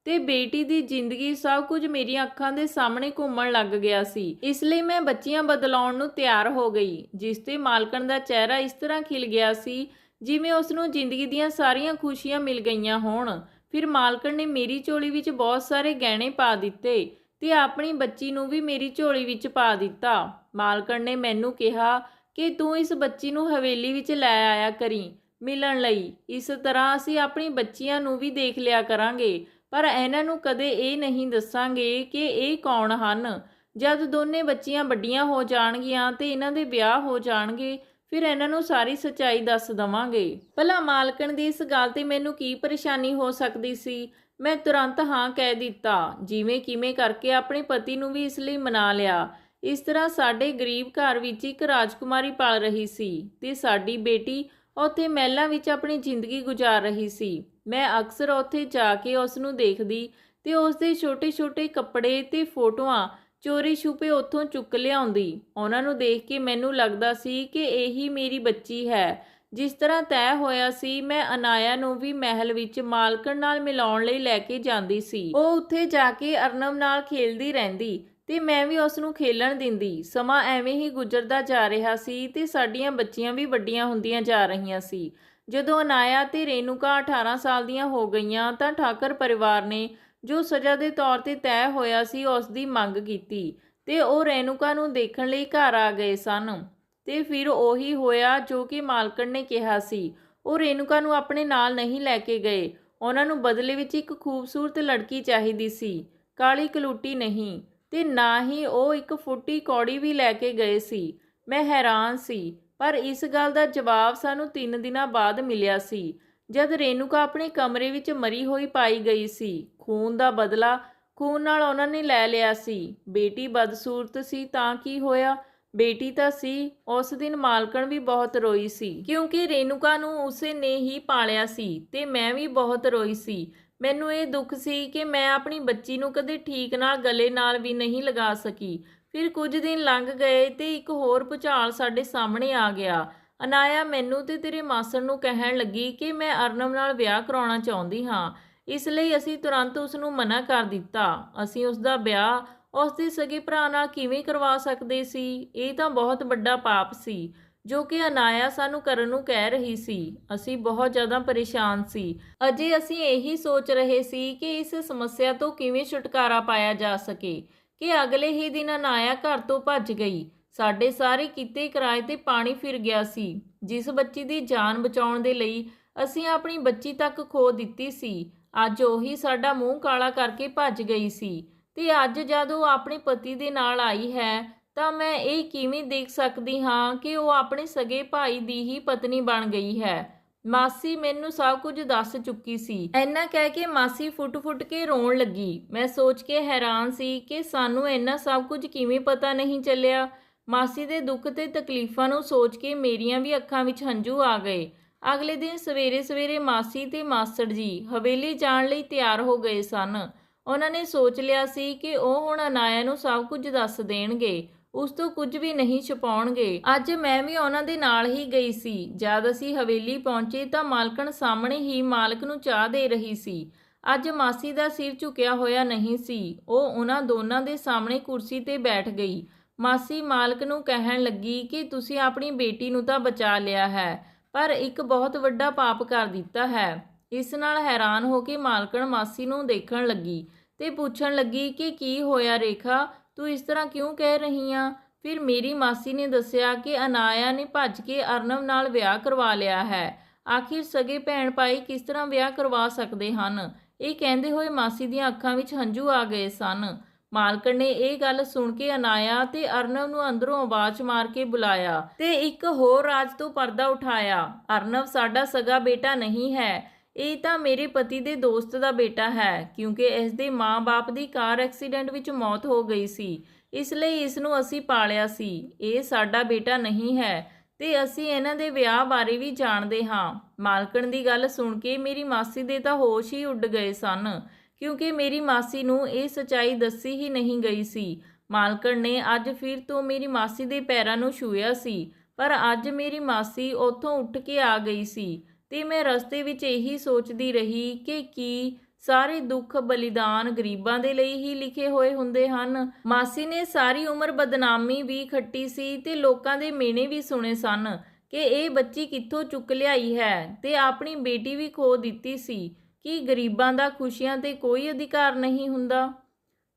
ਤੇ ਬੇਟੀ ਦੀ ਜ਼ਿੰਦਗੀ ਸਭ ਕੁਝ ਮੇਰੀਆਂ ਅੱਖਾਂ ਦੇ ਸਾਹਮਣੇ ਘੁੰਮਣ ਲੱਗ ਗਿਆ ਸੀ। ਇਸ ਲਈ ਮੈਂ ਬੱਚੀਆਂ ਬਦਲਾਉਣ ਨੂੰ ਤਿਆਰ ਹੋ ਗਈ, ਜਿਸ ਤੇ ਮਾਲਕਣ ਦਾ ਚਿਹਰਾ ਇਸ ਤਰ੍ਹਾਂ ਖਿਲ ਗਿਆ ਸੀ ਜਿਵੇਂ ਉਸ ਨੂੰ ਜ਼ਿੰਦਗੀ ਦੀਆਂ ਸਾਰੀਆਂ ਖੁਸ਼ੀਆਂ ਮਿਲ ਗਈਆਂ ਹੋਣ। ਫਿਰ ਮਾਲਕਣ ਨੇ ਮੇਰੀ ਝੋਲੀ ਵਿੱਚ ਬਹੁਤ ਸਾਰੇ ਗਹਿਣੇ ਪਾ ਦਿੱਤੇ ਤੇ ਆਪਣੀ ਬੱਚੀ ਨੂੰ ਵੀ ਮੇਰੀ ਝੋਲੀ ਵਿੱਚ ਪਾ ਦਿੱਤਾ। ਮਾਲਕਣ ਨੇ ਮੈਨੂੰ ਕਿਹਾ ਕਿ ਤੂੰ ਇਸ ਬੱਚੀ ਨੂੰ ਹਵੇਲੀ ਵਿੱਚ ਲੈ ਆਇਆ ਕਰੀਂ ਮਿਲਣ ਲਈ। ਇਸ ਤਰ੍ਹਾਂ ਅਸੀਂ ਆਪਣੀ ਬੱਚੀਆਂ ਨੂੰ ਵੀ ਦੇਖ ਲਿਆ ਕਰਾਂਗੇ, ਪਰ ਇਹਨਾਂ ਨੂੰ ਕਦੇ ਇਹ ਨਹੀਂ ਦੱਸਾਂਗੇ ਕਿ ਇਹ ਕੌਣ ਹਨ। ਜਦ ਦੋਨੇ ਬੱਚੀਆਂ ਵੱਡੀਆਂ ਹੋ ਜਾਣਗੀਆਂ ਤੇ ਇਹਨਾਂ ਦੇ ਵਿਆਹ ਹੋ ਜਾਣਗੇ, ਫਿਰ ਇਹਨਾਂ ਨੂੰ ਸਾਰੀ ਸੱਚਾਈ ਦੱਸ ਦਵਾਂਗੇ। ਭਲਾ ਮਾਲਕਣ ਦੀ ਇਸ ਗੱਲ ਤੇ ਮੈਨੂੰ ਕੀ ਪਰੇਸ਼ਾਨੀ ਹੋ ਸਕਦੀ ਸੀ। ਮੈਂ ਤੁਰੰਤ ਹਾਂ ਕਹਿ ਦਿੱਤਾ। ਜਿਵੇਂ ਕਿਵੇਂ ਕਰਕੇ ਆਪਣੇ ਪਤੀ ਨੂੰ ਵੀ ਇਸ ਲਈ ਮਨਾ ਲਿਆ। ਇਸ ਤਰ੍ਹਾਂ ਸਾਡੇ ਗਰੀਬ ਘਰ ਵਿੱਚ ਇੱਕ ਰਾਜਕੁਮਾਰੀ ਪਲ ਰਹੀ ਸੀ ਤੇ ਸਾਡੀ ਬੇਟੀ ਉੱਥੇ ਮਹਿਲਾਂ ਵਿੱਚ ਆਪਣੀ ਜ਼ਿੰਦਗੀ ਗੁਜ਼ਾਰ ਰਹੀ ਸੀ। ਮੈਂ ਅਕਸਰ ਉੱਥੇ ਜਾ ਕੇ ਉਸ ਨੂੰ ਦੇਖਦੀ ਤੇ ਉਸ ਦੇ ਛੋਟੇ-ਛੋਟੇ ਕੱਪੜੇ ਤੇ ਫੋਟੋਆਂ ਚੋਰੀ ਛੁਪੇ ਉੱਥੋਂ ਚੁੱਕ ਲਿਆਉਂਦੀ। ਉਹਨਾਂ ਨੂੰ ਦੇਖ ਕੇ ਮੈਨੂੰ ਲੱਗਦਾ ਸੀ ਕਿ ਇਹੀ ਮੇਰੀ ਬੱਚੀ ਹੈ। ਜਿਸ ਤਰ੍ਹਾਂ ਤੈਅ ਹੋਇਆ ਸੀ, ਮੈਂ ਅਨਾਇਆ ਨੂੰ ਵੀ ਮਹਿਲ ਵਿੱਚ ਮਾਲਕਣ ਨਾਲ ਮਿਲਾਉਣ ਲਈ ਲੈ ਕੇ ਜਾਂਦੀ ਸੀ। ਉਹ ਉੱਥੇ ਜਾ ਕੇ ਅਰਨਬ ਨਾਲ ਖੇਲਦੀ ਰਹਿੰਦੀ ਤੇ ਮੈਂ ਵੀ ਉਸ ਨੂੰ ਖੇਲਣ ਦਿੰਦੀ। ਸਮਾਂ ਐਵੇਂ ਹੀ ਗੁਜ਼ਰਦਾ ਜਾ ਰਿਹਾ ਸੀ ਤੇ ਸਾਡੀਆਂ ਬੱਚੀਆਂ ਵੀ ਵੱਡੀਆਂ ਹੁੰਦੀਆਂ ਜਾ ਰਹੀਆਂ ਸੀ। ਜਦੋਂ ਅਨਾਇਆ ਤੇ ਰੇਨੂਕਾ 18 ਸਾਲ ਦੀਆਂ ਹੋ ਗਈਆਂ ਤਾਂ ਠਾਕੁਰ ਪਰਿਵਾਰ ਨੇ ਜੋ ਸਜ਼ਾ ਦੇ ਤੌਰ ਤੇ ਤੈਅ ਹੋਇਆ ਸੀ ਉਸ ਦੀ ਮੰਗ ਕੀਤੀ ਤੇ ਉਹ ਰੇਨੂਕਾ ਨੂੰ ਦੇਖਣ ਲਈ ਘਰ ਆ ਗਏ ਸਨ। ਤੇ ਫਿਰ ਉਹੀ ਹੋਇਆ ਜੋ ਕਿ ਮਾਲਕਣ ਨੇ ਕਿਹਾ ਸੀ। ਉਹ ਰੇਨੂਕਾ ਨੂੰ ਆਪਣੇ ਨਾਲ ਨਹੀਂ ਲੈ ਕੇ ਗਏ। ਉਹਨਾਂ ਨੂੰ ਬਦਲੇ ਵਿੱਚ ਇੱਕ ਖੂਬਸੂਰਤ ਲੜਕੀ ਚਾਹੀਦੀ ਸੀ, ਕਾਲੀ ਕਲੂਟੀ ਨਹੀਂ, ਤੇ ਨਾ ਹੀ ਉਹ ਇੱਕ ਫੁੱਟੀ ਕੌੜੀ ਵੀ ਲੈ ਕੇ ਗਏ ਸੀ। ਮੈਂ ਹੈਰਾਨ ਸੀ, ਪਰ ਇਸ ਗੱਲ ਦਾ ਜਵਾਬ ਸਾਨੂੰ 3 ਦਿਨਾਂ ਬਾਅਦ ਮਿਲਿਆ ਸੀ, ਜਦ ਰੇਨੂਕਾ ਆਪਣੇ ਕਮਰੇ ਵਿੱਚ ਮਰੀ ਹੋਈ ਪਾਈ ਗਈ ਸੀ। ਖੂਨ ਦਾ ਬਦਲਾ ਖੂਨ ਨਾਲ ਉਹਨਾਂ ਨੇ ਲੈ ਲਿਆ ਸੀ। ਬੇਟੀ ਬਦਸੂਰਤ ਸੀ ਤਾਂ ਕੀ ਹੋਇਆ, ਬੇਟੀ ਤਾਂ ਸੀ। ਉਸ ਦਿਨ ਮਾਲਕਣ ਵੀ ਬਹੁਤ ਰੋਈ ਸੀ, ਕਿਉਂਕਿ ਰੇਨੂਕਾ ਨੂੰ ਉਸੇ ਨੇ ਹੀ ਪਾਲਿਆ ਸੀ ਤੇ ਮੈਂ ਵੀ ਬਹੁਤ ਰੋਈ ਸੀ। ਮੈਨੂੰ ਇਹ ਦੁੱਖ ਸੀ ਕਿ ਮੈਂ ਆਪਣੀ ਬੱਚੀ ਨੂੰ ਕਦੇ ਠੀਕ ਨਾਲ ਗਲੇ ਨਾਲ ਵੀ ਨਹੀਂ ਲਗਾ ਸਕੀ। ਫਿਰ ਕੁਝ ਦਿਨ ਲੰਘ ਗਏ ਤੇ ਇੱਕ ਹੋਰ ਭੁਚਾਲ ਸਾਡੇ ਸਾਹਮਣੇ ਆ ਗਿਆ। ਅਨਾਇਆ ਮੈਨੂੰ ਤੇ ਤੇਰੇ ਮਾਸੜ ਨੂੰ ਕਹਿਣ ਲੱਗੀ ਕਿ ਮੈਂ ਅਰਨਬ ਨਾਲ ਵਿਆਹ ਕਰਾਉਣਾ ਚਾਹੁੰਦੀ ਹਾਂ। ਇਸ ਲਈ ਅਸੀਂ ਤੁਰੰਤ ਉਸ ਨੂੰ ਮਨਾ ਕਰ ਦਿੱਤਾ। ਅਸੀਂ ਉਸ ਦਾ ਵਿਆਹ ਉਸ ਦੇ ਸਗੇ ਭਰਾ ਨਾਲ ਕਿਵੇਂ ਕਰਵਾ ਸਕਦੇ ਸੀ। ਇਹ ਤਾਂ ਬਹੁਤ ਵੱਡਾ ਪਾਪ ਸੀ ਜੋ ਕਿ ਅਨਾਇਆ ਸਾਨੂੰ ਕਰਨ ਨੂੰ ਕਹਿ ਰਹੀ ਸੀ। ਅਸੀਂ ਬਹੁਤ ਜ਼ਿਆਦਾ ਪਰੇਸ਼ਾਨ ਸੀ। ਅਜੇ ਅਸੀਂ ਇਹੀ ਸੋਚ ਰਹੇ ਸੀ ਕਿ ਇਸ ਸਮੱਸਿਆ ਤੋਂ ਕਿਵੇਂ ਛੁਟਕਾਰਾ ਪਾਇਆ ਜਾ ਸਕੇ ਕਿ ਅਗਲੇ ਹੀ ਦਿਨ ਅਨਾਇਆ ਘਰ ਤੋਂ ਭੱਜ ਗਈ। ਸਾਡੇ ਸਾਰੇ ਕੀਤੇ ਕਿਰਾਏ ਤੇ ਪਾਣੀ ਫਿਰ ਗਿਆ ਸੀ। ਜਿਸ ਬੱਚੀ ਦੀ ਜਾਨ ਬਚਾਉਣ ਦੇ ਲਈ ਅਸੀਂ ਆਪਣੀ ਬੱਚੀ ਤੱਕ ਖੋ ਦਿੱਤੀ ਸੀ, ਅੱਜ ਉਹੀ ਸਾਡਾ ਮੂੰਹ ਕਾਲਾ ਕਰਕੇ ਭੱਜ ਗਈ ਸੀ ਤੇ ਅੱਜ ਜਦ ਉਹ ਆਪਣੇ ਪਤੀ ਦੇ ਨਾਲ ਆਈ ਹੈ ਤਾਂ ਮੈਂ ਇਹ ਕਿਵੇਂ ਦੇਖ ਸਕਦੀ ਹਾਂ ਕਿ ਉਹ ਆਪਣੇ ਸਗੇ ਭਾਈ ਦੀ ਹੀ ਪਤਨੀ ਬਣ ਗਈ ਹੈ। ਮਾਸੀ ਮੈਨੂੰ ਸਭ ਕੁਝ ਦੱਸ ਚੁੱਕੀ ਸੀ। ਇੰਨਾ ਕਹਿ ਕੇ ਮਾਸੀ ਫੁੱਟ-ਫੁੱਟ ਕੇ ਰੋਣ ਲੱਗੀ। ਮੈਂ ਸੋਚ ਕੇ ਹੈਰਾਨ ਸੀ ਕਿ ਸਾਨੂੰ ਇੰਨਾ ਸਭ ਕੁਝ ਕਿਵੇਂ ਪਤਾ ਨਹੀਂ ਚੱਲਿਆ। ਮਾਸੀ ਦੇ ਦੁੱਖ ਤੇ ਤਕਲੀਫਾਂ ਨੂੰ ਸੋਚ ਕੇ ਮੇਰੀਆਂ ਵੀ ਅੱਖਾਂ ਵਿੱਚ ਹੰਝੂ ਆ ਗਏ। ਅਗਲੇ ਦਿਨ ਸਵੇਰੇ-ਸਵੇਰੇ ਮਾਸੀ ਤੇ ਮਾਸੜ ਜੀ ਹਵੇਲੀ ਜਾਣ ਲਈ ਤਿਆਰ ਹੋ ਗਏ ਸਨ। ਉਹਨਾਂ ਨੇ ਸੋਚ ਲਿਆ ਸੀ ਕਿ ਉਹ ਹੁਣ ਅਨਾਇਆ ਨੂੰ ਸਭ ਕੁਝ ਦੱਸ ਦੇਣਗੇ, ਉਸ ਤੋਂ ਕੁਝ ਵੀ ਨਹੀਂ ਛੁਪਾਉਣਗੇ। ਅੱਜ ਮੈਂ ਵੀ ਉਹਨਾਂ ਦੇ ਨਾਲ ਹੀ ਗਈ ਸੀ। ਜਦ ਅਸੀਂ ਹਵੇਲੀ ਪਹੁੰਚੇ ਤਾਂ ਮਾਲਕਣ ਸਾਹਮਣੇ ਹੀ ਮਾਲਕ ਨੂੰ ਚਾਹ ਦੇ ਰਹੀ ਸੀ। ਅੱਜ ਮਾਸੀ ਦਾ ਸਿਰ ਝੁਕਿਆ ਹੋਇਆ ਨਹੀਂ ਸੀ। ਉਹ ਉਹਨਾਂ ਦੋਨਾਂ ਦੇ ਸਾਹਮਣੇ ਕੁਰਸੀ ਤੇ ਬੈਠ ਗਈ। ਮਾਸੀ ਮਾਲਕ ਨੂੰ ਕਹਿਣ ਲੱਗੀ ਕਿ ਤੁਸੀਂ ਆਪਣੀ ਬੇਟੀ ਨੂੰ ਤਾਂ ਬਚਾ ਲਿਆ ਹੈ, ਪਰ ਇੱਕ ਬਹੁਤ ਵੱਡਾ ਪਾਪ ਕਰ ਦਿੱਤਾ ਹੈ। ਇਸ ਨਾਲ ਹੈਰਾਨ ਹੋ ਕੇ ਮਾਲਕਣ ਮਾਸੀ ਨੂੰ ਦੇਖਣ ਲੱਗੀ ਤੇ ਪੁੱਛਣ ਲੱਗੀ ਕਿ ਕੀ ਹੋਇਆ ਰੇਖਾ, ਤੂੰ ਇਸ ਤਰ੍ਹਾਂ ਕਿਉਂ ਕਹਿ ਰਹੀ ਆ? ਫਿਰ ਮੇਰੀ ਮਾਸੀ ਨੇ ਦੱਸਿਆ ਕਿ ਅਨਾਇਆ ਨੇ ਭੱਜ ਕੇ ਅਰਨਵ ਨਾਲ ਵਿਆਹ ਕਰਵਾ ਲਿਆ ਹੈ। ਆਖਿਰ ਸਗੇ ਭੈਣ ਭਾਈ ਕਿਸ ਤਰ੍ਹਾਂ ਵਿਆਹ ਕਰਵਾ ਸਕਦੇ ਹਨ? ਇਹ ਕਹਿੰਦੇ ਹੋਏ ਮਾਸੀ ਦੀਆਂ ਅੱਖਾਂ ਵਿੱਚ ਹੰਝੂ ਆ ਗਏ ਸਨ। ਮਾਲਕਣ ਨੇ ਇਹ ਗੱਲ ਸੁਣ ਕੇ ਅਨਾਇਆ ਤੇ ਅਰਨਵ ਨੂੰ ਅੰਦਰੋਂ ਆਵਾਜ਼ ਮਾਰ ਕੇ ਬੁਲਾਇਆ ਤੇ ਇੱਕ ਹੋਰ ਰਾਜ ਤੋਂ ਪਰਦਾ ਉਠਾਇਆ। ਅਰਨਵ ਸਾਡਾ ਸਗਾ ਬੇਟਾ ਨਹੀਂ ਹੈ, ਇਹ ਤਾਂ ਮੇਰੇ ਪਤੀ ਦੇ ਦੋਸਤ ਦਾ ਬੇਟਾ ਹੈ। ਕਿਉਂਕਿ ਇਸ ਦੇ ਮਾਂ-ਬਾਪ ਦੀ ਕਾਰ ਐਕਸੀਡੈਂਟ ਵਿੱਚ ਮੌਤ ਹੋ ਗਈ ਸੀ, ਇਸ ਲਈ ਇਸ ਨੂੰ ਅਸੀਂ ਪਾਲਿਆ ਸੀ। ਇਹ ਸਾਡਾ ਬੇਟਾ ਨਹੀਂ ਹੈ ਤੇ ਅਸੀਂ ਇਹਨਾਂ ਦੇ ਵਿਆਹ ਬਾਰੇ ਵੀ ਜਾਣਦੇ ਹਾਂ। ਮਾਲਕਣ ਦੀ ਗੱਲ ਸੁਣ ਕੇ ਮੇਰੀ ਮਾਸੀ ਦੇ ਤਾਂ ਹੋਸ਼ ਹੀ ਉੱਡ ਗਏ ਸਨ, ਕਿਉਂਕਿ ਮੇਰੀ ਮਾਸੀ ਨੂੰ ਇਹ ਸੱਚਾਈ ਦੱਸੀ ਹੀ ਨਹੀਂ ਗਈ ਸੀ। ਮਾਲਕਣ ਨੇ ਅੱਜ ਫਿਰ ਤੋਂ ਮੇਰੀ ਮਾਸੀ ਦੇ ਪੈਰਾਂ ਨੂੰ ਛੂਹਿਆ ਸੀ, ਪਰ ਅੱਜ ਮੇਰੀ ਮਾਸੀ ਉੱਥੋਂ ਉੱਠ ਕੇ ਆ ਗਈ ਸੀ ਤੇ ਮੈਂ ਰਸਤੇ ਵਿੱਚ ਇਹੀ ਸੋਚਦੀ ਰਹੀ ਕਿ ਕੀ ਸਾਰੇ ਦੁੱਖ ਬਲੀਦਾਨ ਗਰੀਬਾਂ ਦੇ ਲਈ ਹੀ ਲਿਖੇ ਹੋਏ ਹੁੰਦੇ ਹਨ। ਮਾਸੀ ਨੇ ਸਾਰੀ ਉਮਰ ਬਦਨਾਮੀ ਵੀ ਖੱਟੀ ਸੀ ਤੇ ਲੋਕਾਂ ਦੇ ਮਿਹਣੇ ਵੀ ਸੁਣੇ ਸਨ ਕਿ ਇਹ ਬੱਚੀ ਕਿੱਥੋਂ ਚੁੱਕ ਲਿਆਈ ਹੈ ਤੇ ਆਪਣੀ ਬੇਟੀ ਵੀ ਖੋ ਦਿੱਤੀ ਸੀ। ਕਿ ਗਰੀਬਾਂ ਦਾ ਖੁਸ਼ੀਆਂ ਤੇ ਕੋਈ ਅਧਿਕਾਰ ਨਹੀਂ ਹੁੰਦਾ।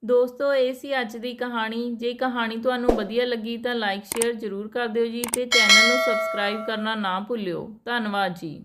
ਦੋਸਤੋ, ਇਹ ਸੀ ਅੱਜ ਦੀ ਕਹਾਣੀ। ਜੇ ਕਹਾਣੀ ਤੁਹਾਨੂੰ ਵਧੀਆ ਲੱਗੀ ਤਾਂ ਲਾਈਕ ਸ਼ੇਅਰ ਜ਼ਰੂਰ ਕਰ ਦਿਓ ਜੀ ਤੇ ਚੈਨਲ ਨੂੰ ਸਬਸਕ੍ਰਾਈਬ ਕਰਨਾ ਨਾ ਭੁੱਲਿਓ। ਧੰਨਵਾਦ ਜੀ।